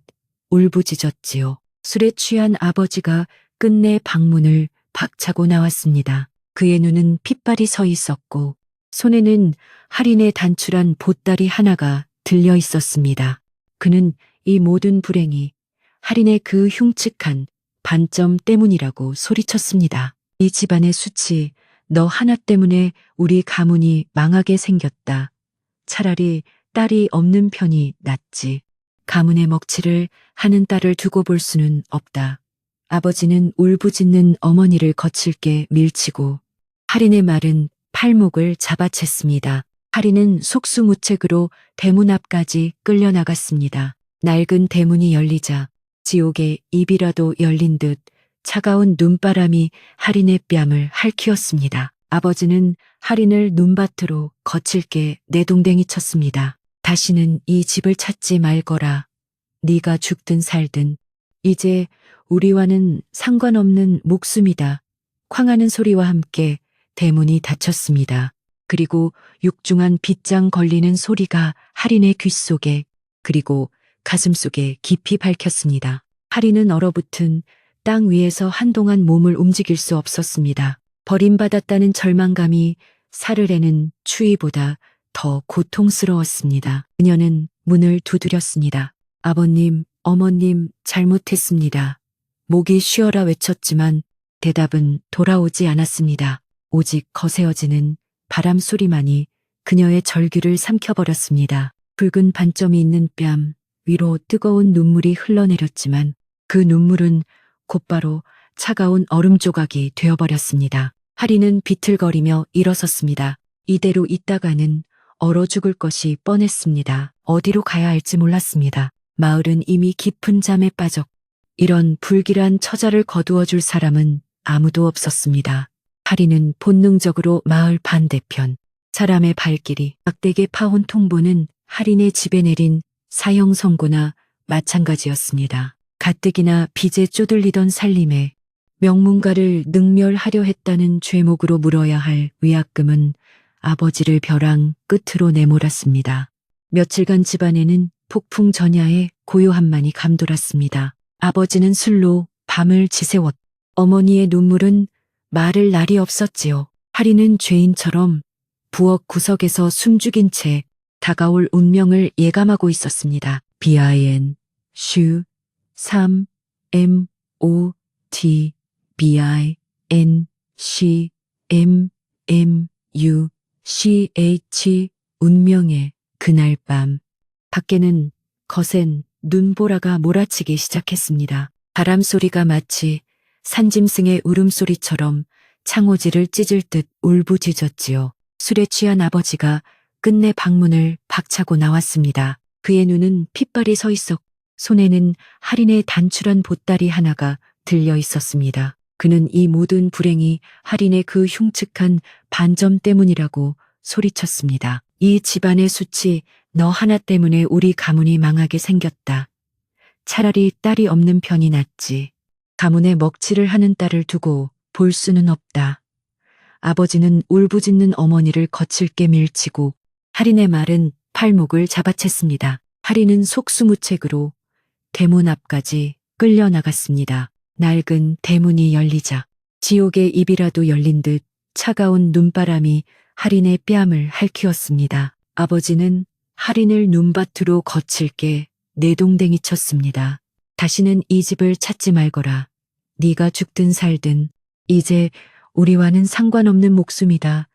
울부짖었지요. 술에 취한 아버지가 끝내 방문을 박차고 나왔습니다. 그의 눈은 핏발이 서 있었고 손에는 할인의 단출한 보따리 하나가 들려 있었습니다. 그는 이 모든 불행이 할인의 그 흉측한 반점 때문이라고 소리쳤습니다. 이 집안의 수치, 너 하나 때문에 우리 가문이 망하게 생겼다. 차라리 딸이 없는 편이 낫지. 가문의 먹칠을 하는 딸을 두고 볼 수는 없다. 아버지는 울부짖는 어머니를 거칠게 밀치고 할인의 마른 팔목을 잡아챘습니다. 할인은 속수무책으로 대문 앞까지 끌려나갔습니다. 낡은 대문이 열리자 지옥의 입이라도 열린 듯 차가운 눈바람이 할인의 뺨을 핥히었습니다. 아버지는 할인을 눈밭으로 거칠게 내동댕이 쳤습니다. 다시는 이 집을 찾지 말거라. 네가 죽든 살든 이제 우리와는 상관없는 목숨이다. 쾅하는 소리와 함께 대문이 닫혔습니다. 그리고 육중한 빗장 걸리는 소리가 할인의 귓속에 그리고 가슴속에 깊이 밝혔습니다. 할인은 얼어붙은 땅 위에서 한동안 몸을 움직일 수 없었습니다. 버림받았다는 절망감이 살을 내는 추위보다 더 고통스러웠습니다. 그녀는 문을 두드렸습니다. 아버님, 어머님, 잘못했습니다. 목이 쉬어라 외쳤지만 대답은 돌아오지 않았습니다. 오직 거세어지는 바람 소리만이 그녀의 절규를 삼켜버렸습니다. 붉은 반점이 있는 뺨 위로 뜨거운 눈물이 흘러내렸지만 그 눈물은 곧바로 차가운 얼음 조각이 되어버렸습니다. 할인은 비틀거리며 일어섰습니다. 이대로 있다가는 얼어 죽을 것이 뻔했습니다. 어디로 가야 할지 몰랐습니다. 마을은 이미 깊은 잠에 빠졌고 이런 불길한 처자를 거두어 줄 사람은 아무도 없었습니다. 할인은 본능적으로 마을 반대편 사람의 발길이 막대게 파온 통보는 할인의 집에 내린 사형 선고나 마찬가지였습니다. 가뜩이나 빚에 쪼들리던 살림에 명문가를 능멸하려 했다는 죄목으로 물어야 할 위약금은 아버지를 벼랑 끝으로 내몰았습니다. 며칠간 집안에는 폭풍 전야의 고요함만이 감돌았습니다. 아버지는 술로 밤을 지새웠 어머니의 눈물은 마를 날이 없었지요. 할인은 죄인처럼 부엌 구석에서 숨죽인 채 다가올 운명을 예감하고 있었습니다. bin, 슈, 3, m, o, t, bin, c, m, u, ch, 운명의 그날 밤. 밖에는 거센 눈보라가 몰아치기 시작했습니다. 바람 소리가 마치 산짐승의 울음소리처럼 창호지를 찢을 듯 울부짖었지요. 술에 취한 아버지가 끝내 방문을 박차고 나왔습니다. 그의 눈은 핏발이 서 있었고 손에는 할인의 단출한 보따리 하나가 들려 있었습니다. 그는 이 모든 불행이 할인의 그 흉측한 반점 때문이라고 소리쳤습니다. 이 집안의 수치, 너 하나 때문에 우리 가문이 망하게 생겼다. 차라리 딸이 없는 편이 낫지. 가문에 먹칠을 하는 딸을 두고 볼 수는 없다. 아버지는 울부짖는 어머니를 거칠게 밀치고 할인의 마른 팔목을 잡아챘습니다. 할인은 속수무책으로 대문 앞까지 끌려나갔습니다. 낡은 대문이 열리자 지옥의 입이라도 열린 듯 차가운 눈바람이 할인의 뺨을 핥히었습니다. 아버지는 할인을 눈밭으로 거칠게 내동댕이 쳤습니다. 다시는 이 집을 찾지 말거라. 네가 죽든 살든 이제 우리와는 상관없는 목숨이다.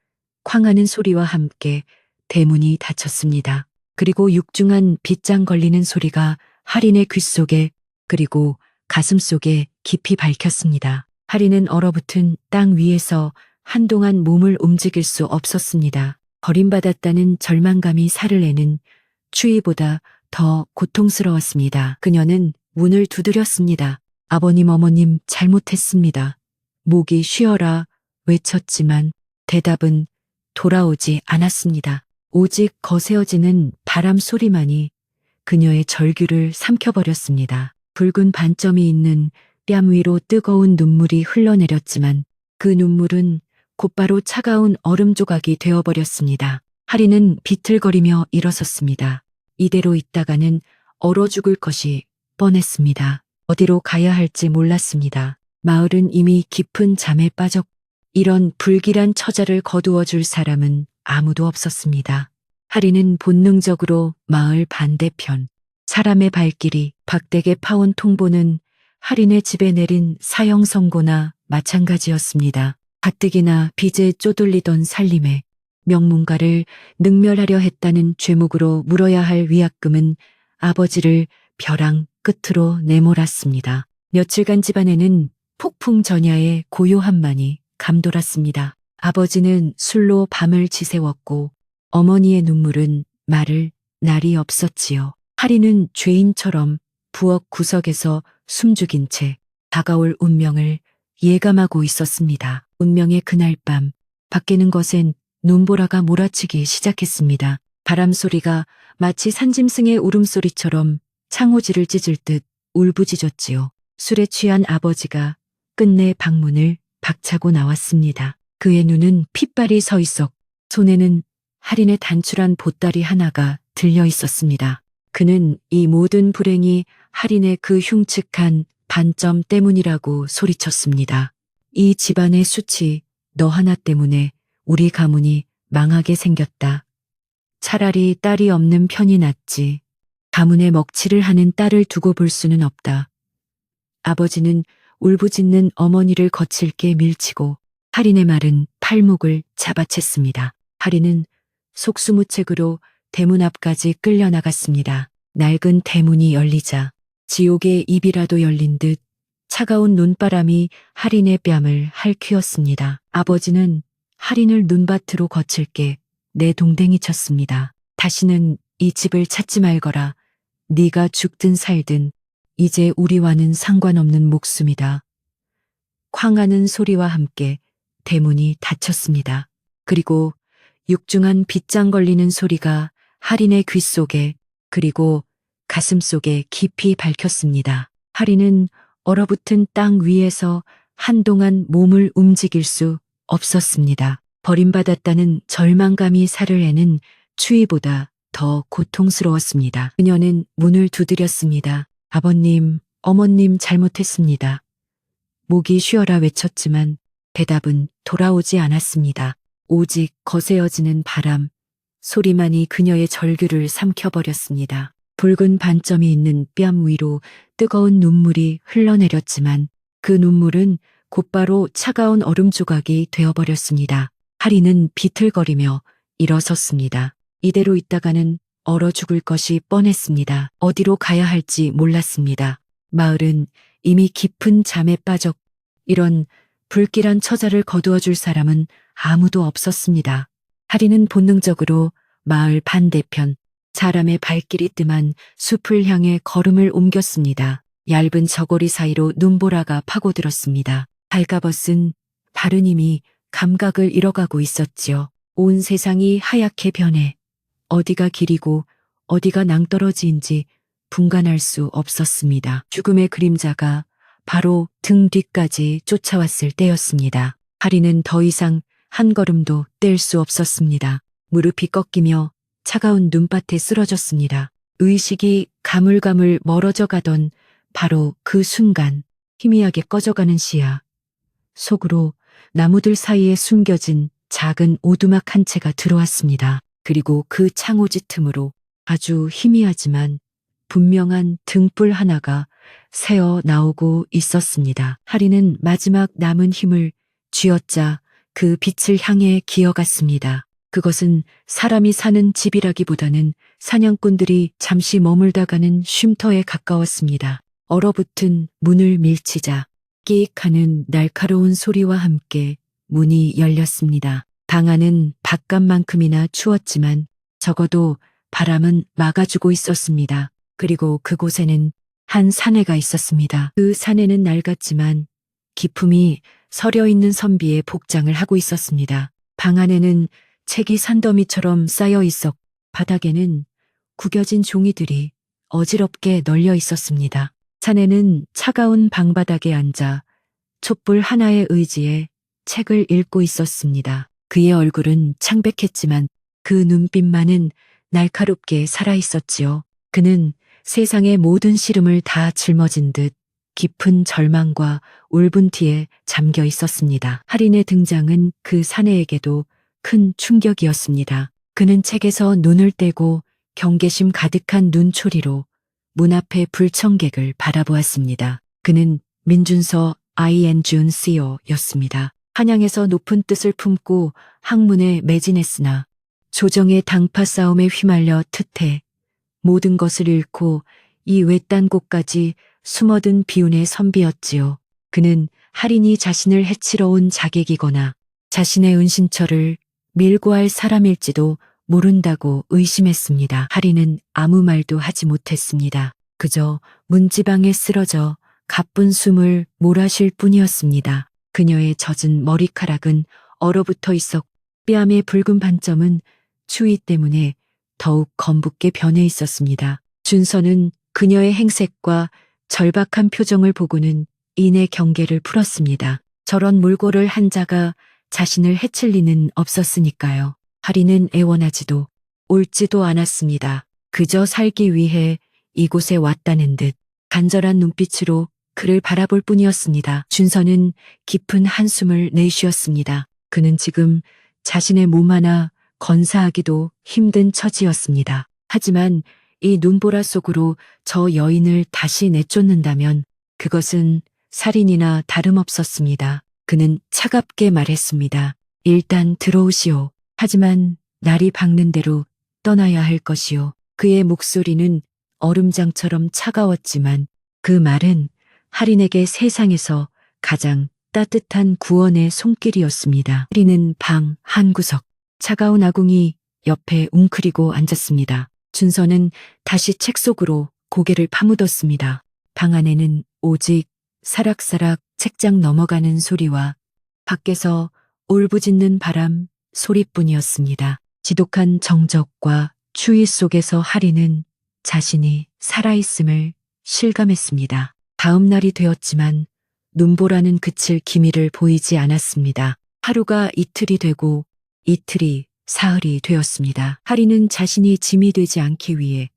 쾅하는 소리와 함께 대문이 닫혔습니다. 그리고 육중한 빗장 걸리는 소리가 할인의 귓속에 그리고 가슴 속에 깊이 밝혔습니다. 할인은 얼어붙은 땅 위에서 한동안 몸을 움직일 수 없었습니다. 버림받았다는 절망감이 살을 내는 추위보다 더 고통스러웠습니다. 그녀는 문을 두드렸습니다. 아버님, 어머님, 잘못했습니다. 목이 쉬어라 외쳤지만 대답은 돌아오지 않았습니다. 오직 거세어지는 바람 소리만이 그녀의 절규를 삼켜버렸습니다. 붉은 반점이 있는 뺨 위로 뜨거운 눈물이 흘러내렸지만 그 눈물은 곧바로 차가운 얼음 조각이 되어버렸습니다. 하리는 비틀거리며 일어섰습니다. 이대로 있다가는 얼어 죽을 것이 뻔했습니다. 어디로 가야 할지 몰랐습니다. 마을은 이미 깊은 잠에 빠졌고 이런 불길한 처자를 거두어 줄 사람은 아무도 없었습니다. 하리는 본능적으로 마을 반대편 사람의 발길이 박대게 파온 통보는 하린의 집에 내린 사형 선고나 마찬가지였습니다. 가뜩이나 빚에 쪼들리던 살림에 명문가를 능멸하려 했다는 죄목으로 물어야 할 위약금은 아버지를 벼랑 끝으로 내몰았습니다. 며칠간 집안에는 폭풍 전야의 고요함만이 감돌았습니다. 아버지는 술로 밤을 지새웠고 어머니의 눈물은 마를 날이 없었지요. 하리는 죄인처럼 부엌 구석에서 숨죽인 채 다가올 운명을 예감하고 있었습니다. 운명의 그날 밤 밖에는 것엔 눈보라가 몰아치기 시작했습니다. 바람 소리가 마치 산짐승의 울음소리처럼 창호지를 찢을 듯 울부짖었지요. 술에 취한 아버지가 끝내 방문을 박차고 나왔습니다. 그의 눈은 핏발이 서 있었고 손에는 할인의 단출한 보따리 하나가 들려 있었습니다. 그는 이 모든 불행이 할인의 그 흉측한 반점 때문이라고 소리쳤습니다. 이 집안의 수치 너 하나 때문에 우리 가문이 망하게 생겼다. 차라리 딸이 없는 편이 낫지. 가문에 먹칠을 하는 딸을 두고 볼 수는 없다. 아버지는 울부짖는 어머니를 거칠게 밀치고 할인의 마른 팔목을 잡아챘습니다. 할인은 속수무책으로 대문 앞까지 끌려나갔습니다. 낡은 대문이 열리자 지옥의 입이라도 열린 듯 차가운 눈바람이 할인의 뺨을 할퀴었습니다. 아버지는 할인을 눈밭으로 거칠게 내동댕이 쳤습니다. 다시는 이 집을 찾지 말거라. 네가 죽든 살든 이제 우리와는 상관없는 목숨이다. 쾅하는 소리와 함께 대문이 닫혔습니다. 그리고 육중한 빗장 걸리는 소리가 할인의 귓속에 그리고 가슴 속에 깊이 밝혔습니다. 할인은 얼어붙은 땅 위에서 한동안 몸을 움직일 수 없었습니다. 버림받았다는 절망감이 살을 내는 추위보다 더 고통스러웠습니다. 그녀는 문을 두드렸습니다. 아버님, 어머님 잘못했습니다. 목이 쉬어라 외쳤지만 대답은 돌아오지 않았습니다. 오직 거세어지는 바람, 소리만이 그녀의 절규를 삼켜버렸습니다. 붉은 반점이 있는 뺨 위로 뜨거운 눈물이 흘러내렸지만 그 눈물은 곧바로 차가운 얼음 조각이 되어버렸습니다. 하리는 비틀거리며 일어섰습니다. 이대로 있다가는 얼어 죽을 것이 뻔했습니다. 어디로 가야 할지 몰랐습니다. 마을은 이미 깊은 잠에 빠졌고 이런 불길한 처자를 거두어 줄 사람은 아무도 없었습니다. 하리는 본능적으로 마을 반대편 사람의 발길이 뜸한 숲을 향해 걸음을 옮겼습니다. 얇은 저고리 사이로 눈보라가 파고들었습니다. 발가벗은 발은 이미 감각을 잃어가고 있었지요. 온 세상이 하얗게 변해 어디가 길이고 어디가 낭떠러지인지 분간할 수 없었습니다. 죽음의 그림자가 바로 등 뒤까지 쫓아왔을 때였습니다. 하리는 더 이상 한 걸음도 뗄 수 없었습니다. 무릎이 꺾이며 차가운 눈밭에 쓰러졌습니다. 의식이 가물가물 멀어져 가던 바로 그 순간 희미하게 꺼져가는 시야 속으로 나무들 사이에 숨겨진 작은 오두막 한 채가 들어왔습니다. 그리고 그 창호지 틈으로 아주 희미하지만 분명한 등불 하나가 새어 나오고 있었습니다. 하리는 마지막 남은 힘을 쥐어짜 그 빛을 향해 기어갔습니다. 그것은 사람이 사는 집이라기보다는 사냥꾼들이 잠시 머물다 가는 쉼터에 가까웠습니다. 얼어붙은 문을 밀치자 끼익하는 날카로운 소리와 함께 문이 열렸습니다. 방 안은 바깥만큼이나 추웠지만 적어도 바람은 막아주고 있었습니다. 그리고 그곳에는 한 사내가 있었습니다. 그 사내는 낡았지만 기품이 서려 있는 선비의 복장을 하고 있었습니다. 방 안에는 책이 산더미처럼 쌓여 있었고 바닥에는 구겨진 종이들이 어지럽게 널려 있었습니다. 사내는 차가운 방바닥에 앉아 촛불 하나에 의지해 책을 읽고 있었습니다. 그의 얼굴은 창백했지만 그 눈빛만은 날카롭게 살아있었지요. 그는 세상의 모든 시름을 다 짊어진 듯 깊은 절망과 울분티에 잠겨 있었습니다. 할인의 등장은 그 사내에게도 큰 충격이었습니다. 그는 책에서 눈을 떼고 경계심 가득한 눈초리로 문 앞의 불청객을 바라보았습니다. 그는 민준서 INJUNCO였습니다. 한양에서 높은 뜻을 품고 학문에 매진했으나 조정의 당파 싸움에 휘말려 트태 모든 것을 잃고 이 외딴 곳까지 숨어든 비운의 선비였지요. 그는 할인이 자신을 해치러 온 자객이거나 자신의 은신처를 밀고 할 사람일지도 모른다고 의심했습니다. 할인은 아무 말도 하지 못했습니다. 그저 문지방에 쓰러져 가쁜 숨을 몰아쉴 뿐이었습니다. 그녀의 젖은 머리카락은 얼어붙어 있었고 뺨의 붉은 반점은 추위 때문에 더욱 검붓게 변해 있었습니다. 준서는 그녀의 행색과 절박한 표정을 보고는 인의 경계를 풀었습니다. 저런 몰골을 한 자가 자신을 해칠 리는 없었으니까요. 할인은 애원하지도 옳지도 않았습니다. 그저 살기 위해 이곳에 왔다는 듯 간절한 눈빛으로 그를 바라볼 뿐이었습니다. 준서는 깊은 한숨을 내쉬었습니다. 그는 지금 자신의 몸 하나 건사하기도 힘든 처지였습니다. 하지만 이 눈보라 속으로 저 여인을 다시 내쫓는다면 그것은 살인이나 다름없었습니다. 그는 차갑게 말했습니다. 일단 들어오시오. 하지만 날이 밝는 대로 떠나야 할 것이오. 그의 목소리는 얼음장처럼 차가웠지만 그 말은 할인에게 세상에서 가장 따뜻한 구원의 손길이었습니다. 할인은 방 한구석 차가운 아궁이 옆에 웅크리고 앉았습니다. 준서는 다시 책 속으로 고개를 파묻었습니다. 방 안에는 오직 사락사락 책장 넘어가는 소리와 밖에서 울부짖는 바람 소리뿐이었습니다. 지독한 정적과 추위 속에서 할인은 자신이 살아있음을 실감했습니다. 다음 날이 되었지만 눈보라는 그칠 기미를 보이지 않았습니다. 하루가 이틀이 되고 이틀이 사흘이 되었습니다. 할인은 자신이 짐이 되지 않기 위해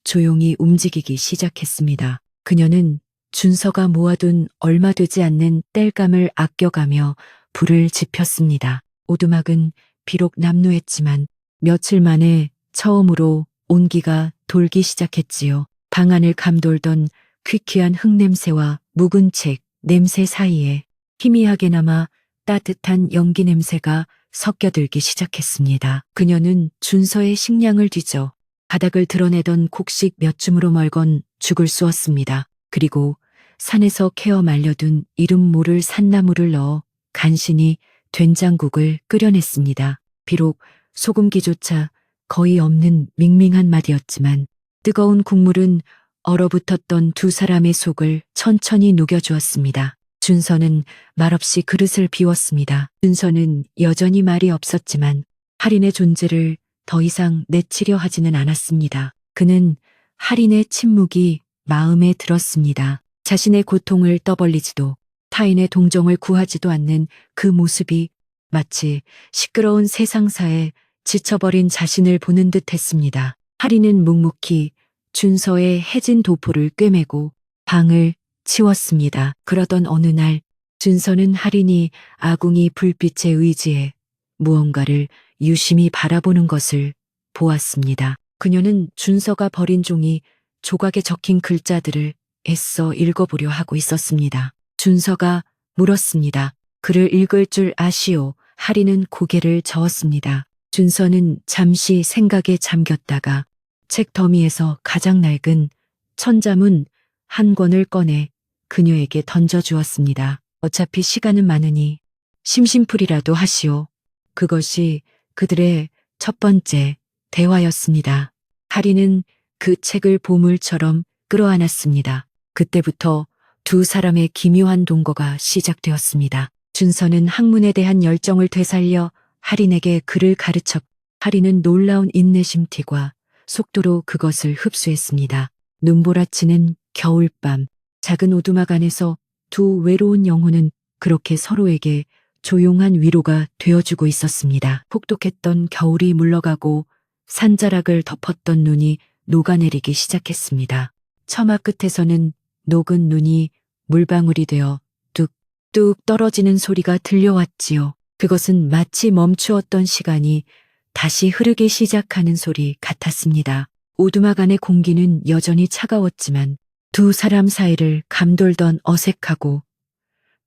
조용히 움직이기 시작했습니다. 그녀는 준서가 모아둔 얼마 되지 않는 땔감을 아껴가며 불을 지폈습니다. 오두막은 비록 남루했지만 며칠 만에 처음으로 온기가 돌기 시작했지요. 방 안을 감돌던 퀴퀴한 흙냄새와 묵은 책 냄새 사이에 희미하게나마 따뜻한 연기 냄새가 섞여들기 시작했습니다. 그녀는 준서의 식량을 뒤져 바닥을 드러내던 곡식 몇 줌으로 멀건 죽을 쑤었습니다. 그리고 산에서 캐어 말려둔 이름 모를 산나물을 넣어 간신히 된장국을 끓여냈습니다. 비록 소금기조차 거의 없는 밍밍한 맛이었지만 뜨거운 국물은 얼어붙었던 두 사람의 속을 천천히 녹여주었습니다. 준서는 말없이 그릇을 비웠습니다. 준서는 여전히 말이 없었지만 할인의 존재를 더 이상 내치려 하지는 않았습니다. 그는 할인의 침묵이 마음에 들었습니다. 자신의 고통을 떠벌리지도 타인의 동정을 구하지도 않는 그 모습이 마치 시끄러운 세상사에 지쳐버린 자신을 보는 듯 했습니다. 할인은 묵묵히 준서의 해진 도포를 꿰매고 방을 치웠습니다. 그러던 어느 날 준서는 할인이 아궁이 불빛에 의지해 무언가를 유심히 바라보는 것을 보았습니다. 그녀는 준서가 버린 종이 조각에 적힌 글자들을 애써 읽어보려 하고 있었습니다. 준서가 물었습니다. 글을 읽을 줄 아시오? 할인은 고개를 저었습니다. 준서는 잠시 생각에 잠겼다가 책 더미에서 가장 낡은 천자문 한 권을 꺼내 그녀에게 던져주었습니다. 어차피 시간은 많으니 심심풀이라도 하시오. 그것이 그들의 첫 번째 대화였습니다. 하리는 그 책을 보물처럼 끌어안았습니다. 그때부터 두 사람의 기묘한 동거가 시작되었습니다. 준서는 학문에 대한 열정을 되살려 하린에게 글을 가르쳤. 하린은 놀라운 인내심티과 속도로 그것을 흡수했습니다. 눈보라치는 겨울밤, 작은 오두막 안에서 두 외로운 영혼은 그렇게 서로에게 조용한 위로가 되어주고 있었습니다. 혹독했던 겨울이 물러가고 산자락을 덮었던 눈이 녹아내리기 시작했습니다. 처마 끝에서는 녹은 눈이 물방울이 되어 뚝뚝 떨어지는 소리가 들려왔지요. 그것은 마치 멈추었던 시간이 다시 흐르기 시작하는 소리 같았습니다. 오두막 안의 공기는 여전히 차가웠지만 두 사람 사이를 감돌던 어색하고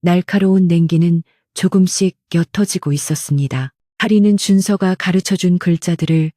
날카로운 냉기는 조금씩 옅어지고 있었습니다. 하리는 준서가 가르쳐준 글자들을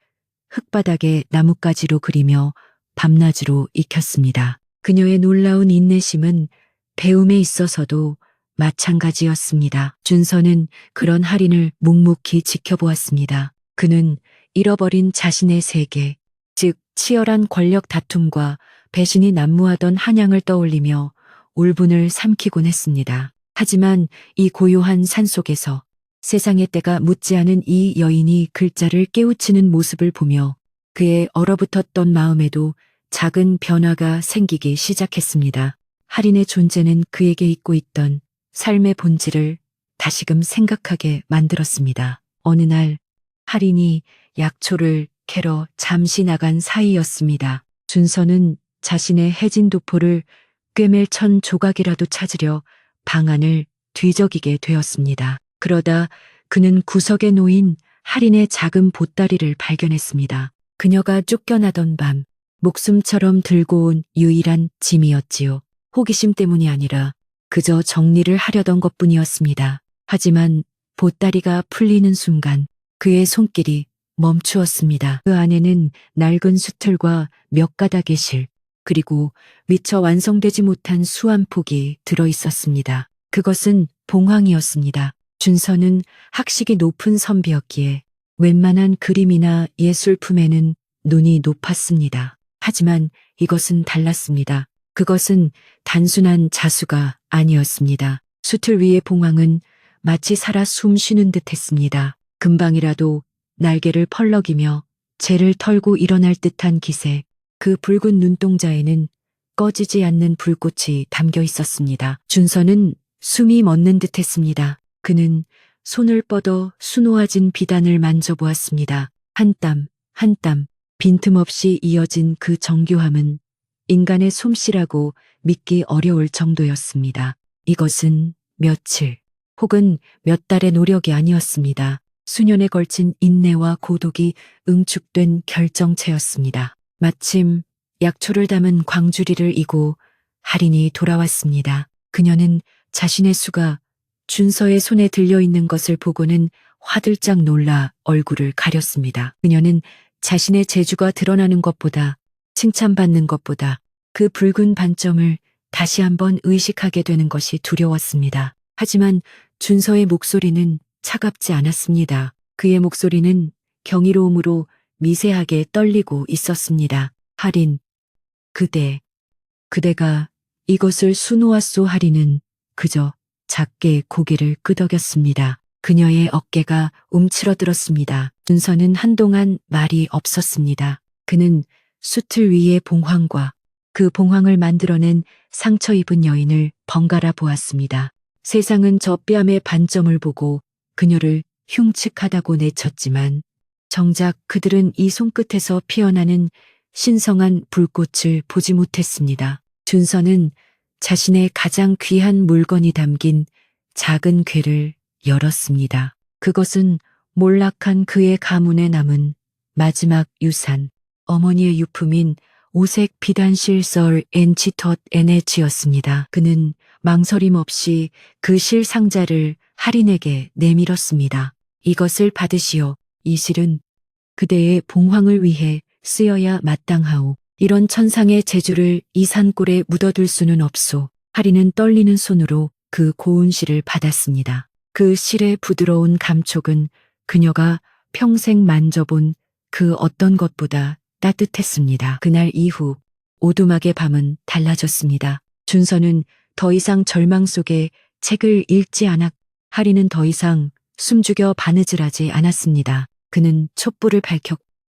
흙바닥에 나뭇가지로 그리며 밤낮으로 익혔습니다. 그녀의 놀라운 인내심은 배움에 있어서도 마찬가지였습니다. 준서는 그런 하린을 묵묵히 지켜보았습니다. 그는 잃어버린 자신의 세계, 즉 치열한 권력 다툼과 배신이 난무하던 한양을 떠올리며 울분을 삼키곤 했습니다. 하지만 이 고요한 산속에서 세상의 때가 묻지 않은 이 여인이 글자를 깨우치는 모습을 보며 그의 얼어붙었던 마음에도 작은 변화가 생기기 시작했습니다. 하린의 존재는 그에게 잊고 있던 삶의 본질을 다시금 생각하게 만들었습니다. 어느 날 하린이 약초를 캐러 잠시 나간 사이였습니다. 준서는 자신의 해진 도포를 꿰맬 천 조각이라도 찾으려 방안을 뒤적이게 되었습니다. 그러다 그는 구석에 놓인 하린의 작은 보따리를 발견했습니다. 그녀가 쫓겨나던 밤 목숨처럼 들고 온 유일한 짐이었지요. 호기심 때문이 아니라 그저 정리를 하려던 것뿐이었습니다. 하지만 보따리가 풀리는 순간 그의 손길이 멈추었습니다. 그 안에는 낡은 수틀과 몇 가닥의 실, 그리고 미처 완성되지 못한 수 한 폭이 들어 있었습니다. 그것은 봉황이었습니다. 준서는 학식이 높은 선비였기에 웬만한 그림이나 예술품에는 눈이 높았습니다. 하지만 이것은 달랐습니다. 그것은 단순한 자수가 아니었습니다. 수틀 위의 봉황은 마치 살아 숨 쉬는 듯 했습니다. 금방이라도 날개를 펄럭이며 재를 털고 일어날 듯한 기세, 그 붉은 눈동자에는 꺼지지 않는 불꽃이 담겨 있었습니다. 준서는 숨이 멎는 듯 했습니다. 그는 손을 뻗어 수놓아진 비단을 만져보았습니다. 한 땀, 한 땀, 빈틈없이 이어진 그 정교함은 인간의 솜씨라고 믿기 어려울 정도였습니다. 이것은 며칠 혹은 몇 달의 노력이 아니었습니다. 수년에 걸친 인내와 고독이 응축된 결정체였습니다. 마침 약초를 담은 광주리를 이고 하린이 돌아왔습니다. 그녀는 자신의 수가 준서의 손에 들려있는 것을 보고는 화들짝 놀라 얼굴을 가렸습니다. 그녀는 자신의 재주가 드러나는 것보다 칭찬받는 것보다 그 붉은 반점을 다시 한번 의식하게 되는 것이 두려웠습니다. 하지만 준서의 목소리는 차갑지 않았습니다. 그의 목소리는 경이로움으로 미세하게 떨리고 있었습니다. 하린, 그대가 이것을 수놓았소. 하린은 그저 작게 고개를 끄덕였습니다. 그녀의 어깨가 움츠러들었습니다. 준서는 한동안 말이 없었습니다. 그는 수틀 위의 봉황과 그 봉황을 만들어낸 상처 입은 여인을 번갈아 보았습니다. 세상은 저 뺨의 반점을 보고 그녀를 흉측하다고 내쳤지만 정작 그들은 이 손끝에서 피어나는 신성한 불꽃을 보지 못했습니다. 준서는 자신의 가장 귀한 물건이 담긴 작은 궤를 열었습니다. 그것은 몰락한 그의 가문에 남은 마지막 유산, 어머니의 유품인 오색 비단실 썰 엔치텟 NH였습니다. 그는 망설임 없이 그 실 상자를 하린에게 내밀었습니다. 이것을 받으시오. 이 실은 그대의 봉황을 위해 쓰여야 마땅하오. 이런 천상의 재주를 이 산골에 묻어둘 수는 없소. 하리는 떨리는 손으로 그 고운 실을 받았습니다. 그 실의 부드러운 감촉은 그녀가 평생 만져본 그 어떤 것보다 따뜻했습니다. 그날 이후 오두막의 밤은 달라졌습니다. 준서는 더 이상 절망 속에 책을 읽지 않았, 하리는 더 이상 숨죽여 바느질하지 않았습니다. 그는 촛불을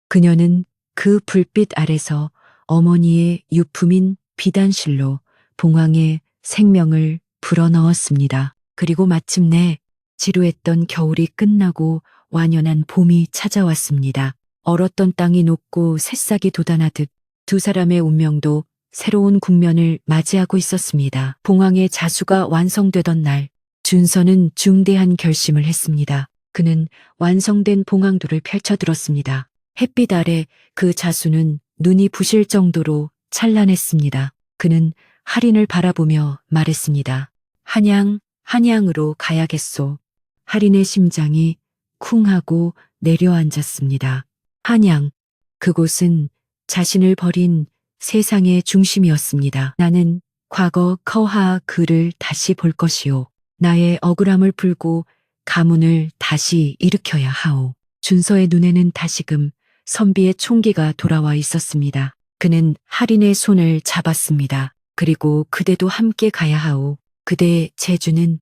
그녀는 그 불빛 아래서 어머니의 유품인 비단실로 봉황의 생명을 불어넣었습니다. 그리고 마침내 지루했던 겨울이 끝나고 완연한 봄이 찾아왔습니다. 얼었던 땅이 녹고 새싹이 돋아나듯 두 사람의 운명도 새로운 국면을 맞이하고 있었습니다. 봉황의 자수가 완성되던 날, 준서는 중대한 결심을 했습니다. 그는 완성된 봉황도를 펼쳐들었습니다. 햇빛 아래 그 자수는 눈이 부실 정도로 찬란했습니다. 그는 할인을 바라보며 말했습니다. 한양, 한양으로 가야겠소. 할인의 심장이 쿵하고 내려앉았습니다. 한양, 그곳은 자신을 버린 세상의 중심이었습니다. 나는 과거 커하 그를 다시 볼 것이오. 나의 억울함을 풀고 가문을 다시 일으켜야 하오. 준서의 눈에는 다시금 선비의 총기가 돌아와 있었습니다. 그는 할인의 손을 잡았습니다. 그리고 그대도 함께 가야 하오. 그대의 재주는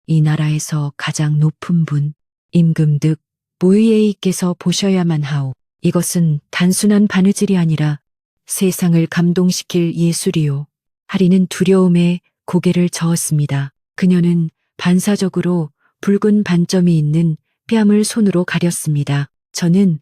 이 나라에서 가장 높은 분, 임금득 모의에이께서 보셔야만 하오. 이것은 단순한 바느질이 아니라 세상을 감동시킬 예술이요. 할인은 두려움에 고개를 저었습니다. 그녀는 반사적으로 붉은 반점이 있는 뺨을 손으로 가렸습니다. 저는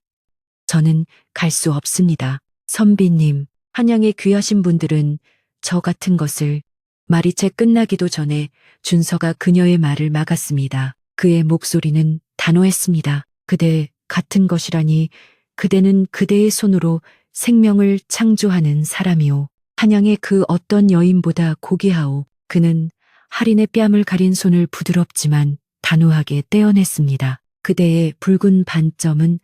갈 수 없습니다. 선비님, 한양에 귀하신 분들은 저 같은 것을 말이 채 끝나기도 전에 준서가 그녀의 말을 막았습니다. 그의 목소리는 단호했습니다. 그대 같은 것이라니 그대는 그대의 손으로 생명을 창조하는 사람이오. 한양의 그 어떤 여인보다 고귀하오. 그는 할인의 뺨을 가린 손을 부드럽지만 단호하게 떼어냈습니다. 그대의 붉은 반점은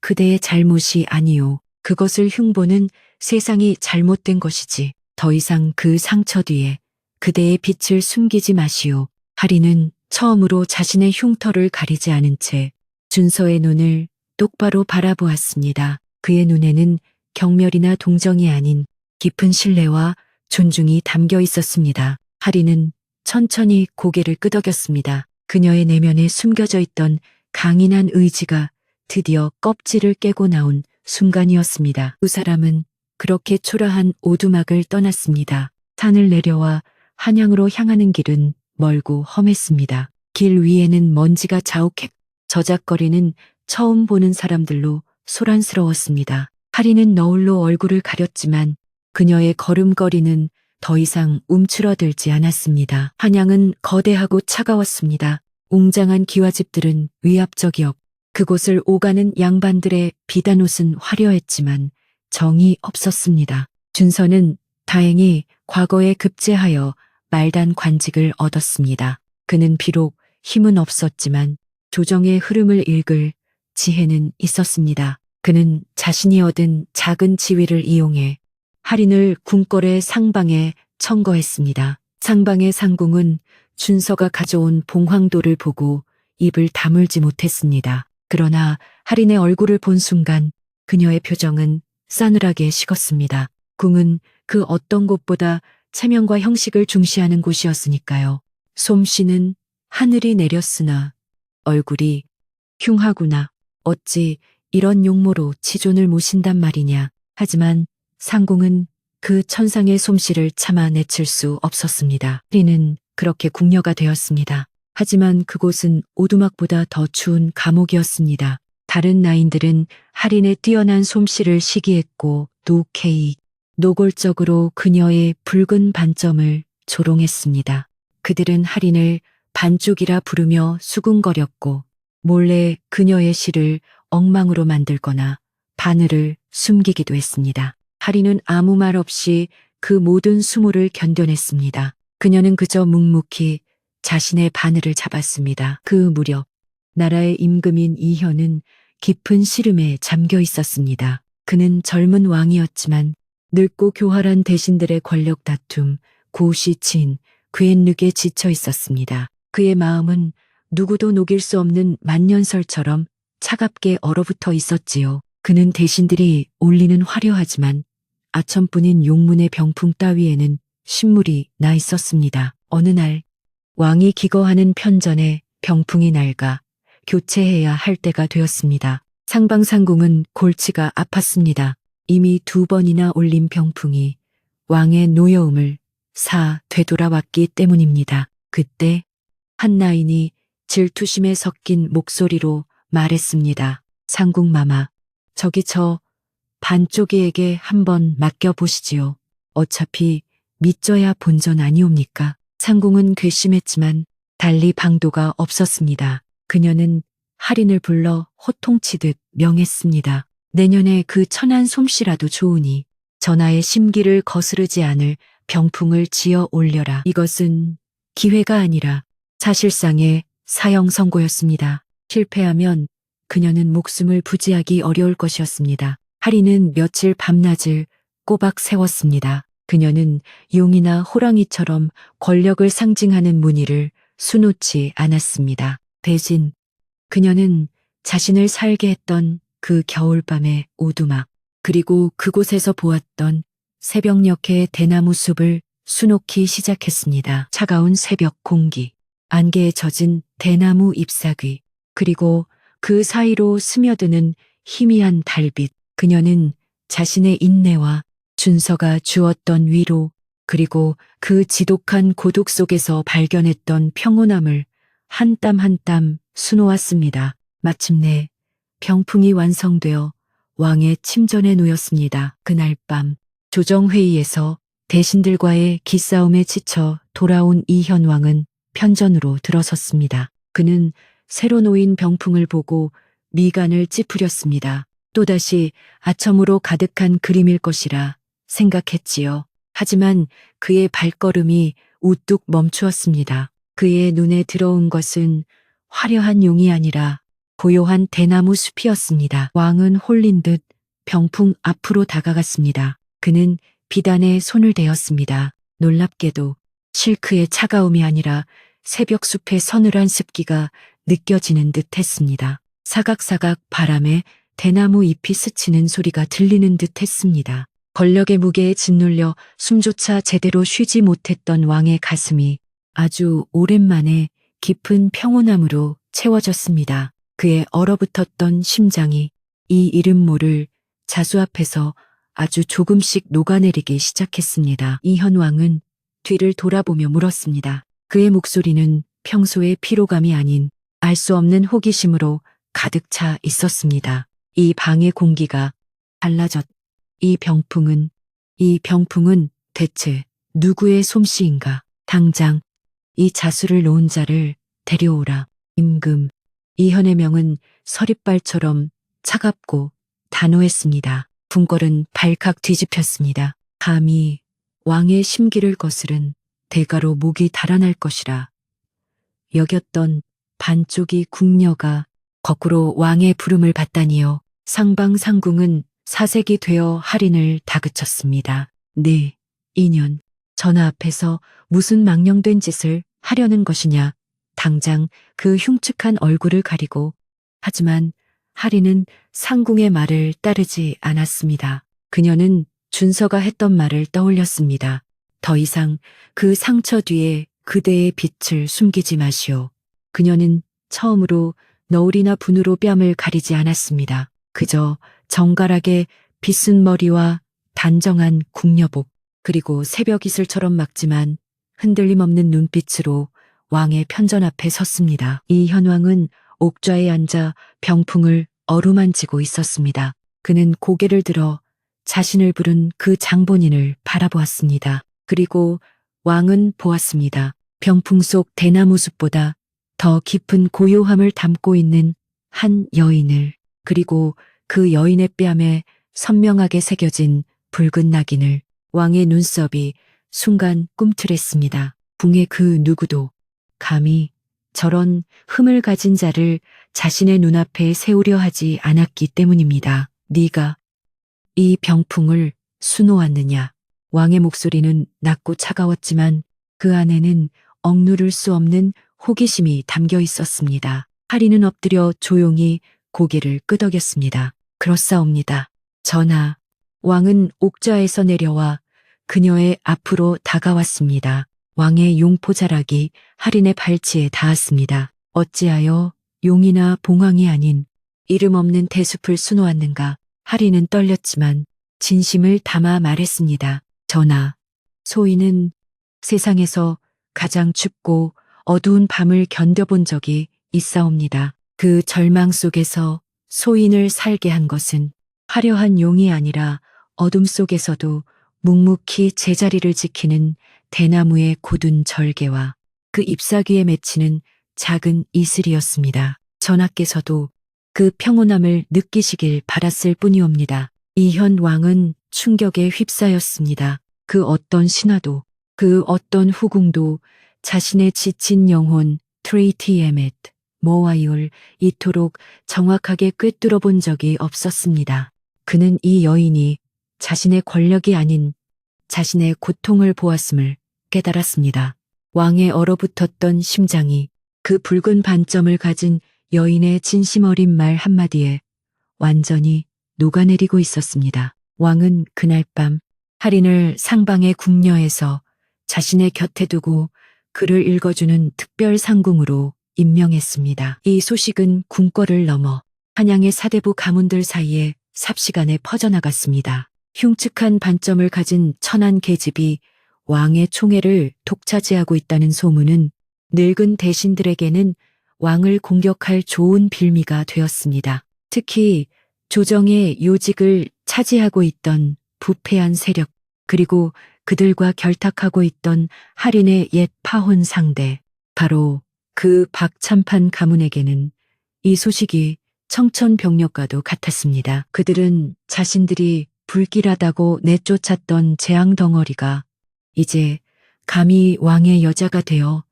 그대의 잘못이 아니오. 그것을 흉보는 세상이 잘못된 것이지. 더 이상 그 상처 뒤에 그대의 빛을 숨기지 마시오. 할인은 처음으로 자신의 흉터를 가리지 않은 채 준서의 눈을 똑바로 바라보았습니다. 그의 눈에는 경멸이나 동정이 아닌 깊은 신뢰와 존중이 담겨 있었습니다. 할인은 천천히 고개를 끄덕였습니다. 그녀의 내면에 숨겨져 있던 강인한 의지가 드디어 껍질을 깨고 나온 순간이었습니다. 두 사람은 그렇게 초라한 오두막을 떠났습니다. 산을 내려와 한양으로 향하는 길은 멀고 험했습니다. 길 위에는 먼지가 저작거리는 처음 보는 사람들로 소란스러웠습니다. 할인은 너울로 얼굴을 가렸지만 그녀의 걸음걸이는 더 이상 움츠러들지 않았습니다. 한양은 거대하고 차가웠습니다. 웅장한 기와집들은 위압적이었고 그곳을 오가는 양반들의 비단옷은 화려했지만 정이 없었습니다. 준서는 다행히 과거에 급제하여 말단 관직을 얻었습니다. 그는 비록 힘은 없었지만 조정의 흐름을 읽을 지혜는 있었습니다. 그는 자신이 얻은 작은 지위를 이용해 할인을 궁궐의 상방에 청거했습니다. 상방의 상궁은 준서가 가져온 봉황도를 보고 입을 다물지 못했습니다. 그러나 할인의 얼굴을 본 순간 그녀의 표정은 싸늘하게 식었습니다. 궁은 그 어떤 곳보다 체면과 형식을 중시하는 곳이었으니까요. 솜씨는 하늘이 내렸으나 얼굴이 흉하구나. 어찌 이런 용모로 치존을 모신단 말이냐. 하지만 상궁은 그 천상의 솜씨를 차마 내칠 수 없었습니다. 할인은 그렇게 궁녀가 되었습니다. 하지만 그곳은 오두막보다 더 추운 감옥이었습니다. 다른 나인들은 할인의 뛰어난 솜씨를 시기했고 노골적으로 그녀의 붉은 반점을 조롱했습니다. 그들은 할인을 반쪽이라 부르며 수군거렸고 몰래 그녀의 시를 엉망으로 만들거나 바늘을 숨기기도 했습니다. 할인은 아무 말 없이 그 모든 수모를 견뎌냈습니다. 그녀는 그저 묵묵히 자신의 바늘을 잡았습니다. 그 무렵 나라의 임금인 이현은 깊은 시름에 잠겨 있었습니다. 그는 젊은 왕이었지만 늙고 교활한 대신들의 권력 다툼, 고시친, 괴엔륵에 지쳐 있었습니다. 그의 마음은 누구도 녹일 수 없는 만년설처럼 차갑게 얼어붙어 있었지요. 그는 대신들이 올리는 화려하지만 아첨뿐인 용문의 병풍 따위에는 신물이 나 있었습니다. 어느 날 왕이 기거하는 편전에 병풍이 낡아 교체해야 할 때가 되었습니다. 상방상궁은 골치가 아팠습니다. 이미 2번이나 올린 병풍이 왕의 노여움을 되돌아왔기 때문입니다. 그때 한 나인이 질투심에 섞인 목소리로 말했습니다. 상궁마마, 저기 저 반쪽이에게 한번 맡겨보시지요. 어차피 믿져야 본전 아니옵니까? 상궁은 괘씸했지만 달리 방도가 없었습니다. 그녀는 할인을 불러 호통치듯 명했습니다. 내년에 그 천한 솜씨라도 좋으니 전하의 심기를 거스르지 않을 병풍을 지어 올려라. 이것은 기회가 아니라 사실상의 사형 선고였습니다. 실패하면 그녀는 목숨을 부지하기 어려울 것이었습니다. 할인은 며칠 밤낮을 꼬박 세웠습니다. 그녀는 용이나 호랑이처럼 권력을 상징하는 무늬를 수놓지 않았습니다. 대신 그녀는 자신을 살게 했던 그 겨울밤의 오두막, 그리고 그곳에서 보았던 새벽녘의 대나무 숲을 수놓기 시작했습니다. 차가운 새벽 공기, 안개에 젖은 대나무 잎사귀, 그리고 그 사이로 스며드는 희미한 달빛. 그녀는 자신의 인내와 준서가 주었던 위로, 그리고 그 지독한 고독 속에서 발견했던 평온함을 한 땀 한 땀 수놓았습니다. 마침내 병풍이 완성되어 왕의 침전에 놓였습니다. 그날 밤 조정회의에서 대신들과의 기싸움에 지쳐 돌아온 이현왕은 편전으로 들어섰습니다. 그는 새로 놓인 병풍을 보고 미간을 찌푸렸습니다. 또다시 아첨으로 가득한 그림일 것이라 생각했지요. 하지만 그의 발걸음이 우뚝 멈추었습니다. 그의 눈에 들어온 것은 화려한 용이 아니라 고요한 대나무 숲이었습니다. 왕은 홀린 듯 병풍 앞으로 다가갔습니다. 그는 비단에 손을 대었습니다. 놀랍게도 실크의 차가움이 아니라 새벽 숲의 서늘한 습기가 느껴지는 듯 했습니다. 사각사각 바람에 대나무 잎이 스치는 소리가 들리는 듯 했습니다. 권력의 무게에 짓눌려 숨조차 제대로 쉬지 못했던 왕의 가슴이 아주 오랜만에 깊은 평온함으로 채워졌습니다. 그의 얼어붙었던 심장이 이 이름 모를 자수 앞에서 아주 조금씩 녹아내리기 시작했습니다. 이현왕은 뒤를 돌아보며 물었습니다. 그의 목소리는 평소의 피로감이 아닌 알 수 없는 호기심으로 가득 차 있었습니다. 이 방의 공기가 달라졌. 이 병풍은 대체 누구의 솜씨인가? 당장 이 자수를 놓은 자를 데려오라. 임금. 이현의 명은 서릿발처럼 차갑고 단호했습니다. 궁궐은 발칵 뒤집혔습니다. 감히 왕의 심기를 거스른 대가로 목이 달아날 것이라 여겼던 반쪽이 궁녀가 거꾸로 왕의 부름을 받다니요. 상방상궁은 사색이 되어 할인을 다그쳤습니다. 네, 인연. 전하 앞에서 무슨 망령된 짓을 하려는 것이냐. 당장 그 흉측한 얼굴을 가리고. 하지만 할인은 상궁의 말을 따르지 않았습니다. 그녀는 준서가 했던 말을 떠올렸습니다. 더 이상 그 상처 뒤에 그대의 빛을 숨기지 마시오. 그녀는 처음으로 너울이나 분으로 뺨을 가리지 않았습니다. 그저 정갈하게 빗은 머리와 단정한 궁녀복, 그리고 새벽 이슬처럼 맑지만 흔들림 없는 눈빛으로 왕의 편전 앞에 섰습니다. 이현왕은 옥좌에 앉아 병풍을 어루만지고 있었습니다. 그는 고개를 들어 자신을 부른 그 장본인을 바라보았습니다. 그리고 왕은 보았습니다. 병풍 속 대나무 숲보다 더 깊은 고요함을 담고 있는 한 여인을, 그리고 그 여인의 뺨에 선명하게 새겨진 붉은 낙인을. 왕의 눈썹이 순간 꿈틀했습니다. 궁의 그 누구도 감히 저런 흠을 가진 자를 자신의 눈앞에 세우려 하지 않았기 때문입니다. 네가 이 병풍을 수놓았느냐? 왕의 목소리는 낮고 차가웠지만 그 안에는 억누를 수 없는 호기심이 담겨 있었습니다. 하리는 엎드려 조용히 고개를 끄덕였습니다. 그렇사옵니다. 전하, 왕은 옥좌에서 내려와 그녀의 앞으로 다가왔습니다. 왕의 용포자락이 하린의 발치에 닿았습니다. 어찌하여 용이나 봉황이 아닌 이름 없는 대숲을 수놓았는가? 하린은 떨렸지만 진심을 담아 말했습니다. 전하, 소인은 세상에서 가장 춥고 어두운 밤을 견뎌본 적이 있사옵니다. 그 절망 속에서 소인을 살게 한 것은 화려한 용이 아니라 어둠 속에서도 묵묵히 제자리를 지키는 대나무의 굳은 절개와 그 잎사귀에 맺히는 작은 이슬이었습니다. 전하께서도 그 평온함을 느끼시길 바랐을 뿐이옵니다. 이현 왕은 충격에 휩싸였습니다. 그 어떤 신하도 그 어떤 후궁도 자신의 지친 영혼 트레이티에멧 모아이올 이토록 정확하게 꿰뚫어 본 적이 없었습니다. 그는 이 여인이 자신의 권력이 아닌 자신의 고통을 보았음을 깨달았습니다. 왕의 얼어붙었던 심장이 그 붉은 반점을 가진 여인의 진심 어린 말 한마디에 완전히 녹아내리고 있었습니다. 왕은 그날 밤 하린을 상방의 궁녀에서 자신의 곁에 두고 글을 읽어주는 특별 상궁으로 임명했습니다. 이 소식은 궁궐을 넘어 한양의 사대부 가문들 사이에 삽시간에 퍼져나갔습니다. 흉측한 반점을 가진 천한 계집이 왕의 총애를 독차지하고 있다는 소문은 늙은 대신들에게는 왕을 공격할 좋은 빌미가 되었습니다. 특히 조정의 요직을 차지하고 있던 부패한 세력, 그리고 그들과 결탁하고 있던 하린의 옛 파혼 상대, 바로 그 박참판 가문에게는 이 소식이 청천벽력과도 같았습니다. 그들은 자신들이 불길하다고 내쫓았던 재앙 덩어리가 이제 감히 왕의 여자가 되어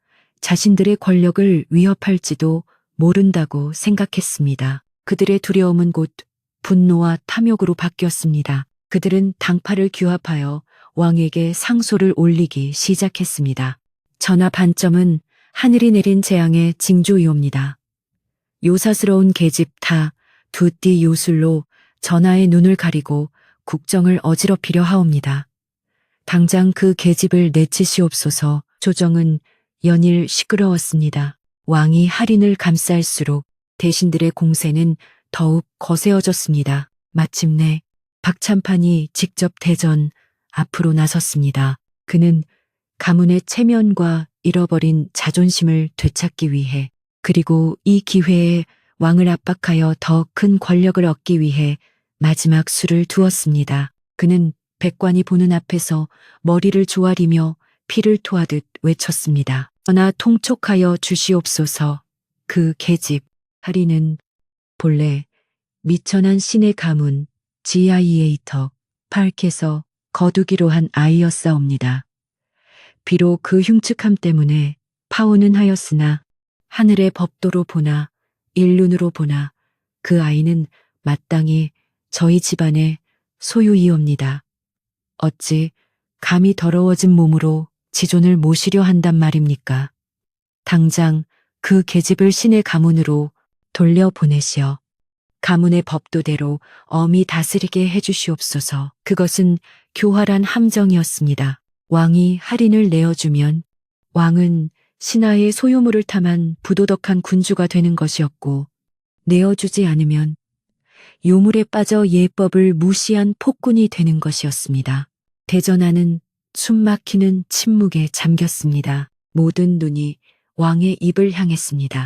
자신들의 권력을 위협할지도 모른다고 생각했습니다. 그들의 두려움은 곧 분노와 탐욕으로 바뀌었습니다. 그들은 당파를 규합하여 왕에게 상소를 올리기 시작했습니다. 전하, 반점은 하늘이 내린 재앙의 징조이옵니다. 요사스러운 계집 다 두띠 요술로 전하의 눈을 가리고 국정을 어지럽히려 하옵니다. 당장 그 계집을 내치시옵소서. 조정은 연일 시끄러웠습니다. 왕이 하린을 감쌀수록 대신들의 공세는 더욱 거세어졌습니다. 마침내 박참판이 직접 대전 앞으로 나섰습니다. 그는 가문의 체면과 잃어버린 자존심을 되찾기 위해, 그리고 이 기회에 왕을 압박하여 더 큰 권력을 얻기 위해 마지막 수를 두었습니다. 그는 백관이 보는 앞에서 머리를 조아리며 피를 토하듯 외쳤습니다. 전하, 통촉하여 주시옵소서. 그 계집 하린은 본래 미천한 신의 가문 지아이에이터 팔켓에서 거두기로 한 아이였사옵니다. 비록 그 흉측함 때문에 파혼은 하였으나 하늘의 법도로 보나 일눈으로 보나 그 아이는 마땅히 저희 집안의 소유이옵니다. 어찌 감히 더러워진 몸으로 지존을 모시려 한단 말입니까? 당장 그 계집을 신의 가문으로 돌려보내시어 가문의 법도대로 엄히 다스리게 해주시옵소서. 그것은 교활한 함정이었습니다. 왕이 할인을 내어주면 왕은 신하의 소유물을 탐한 부도덕한 군주가 되는 것이었고, 내어주지 않으면 요물에 빠져 예법을 무시한 폭군이 되는 것이었습니다. 대전하는 숨막히는 침묵에 잠겼습니다. 모든 눈이 왕의 입을 향했습니다.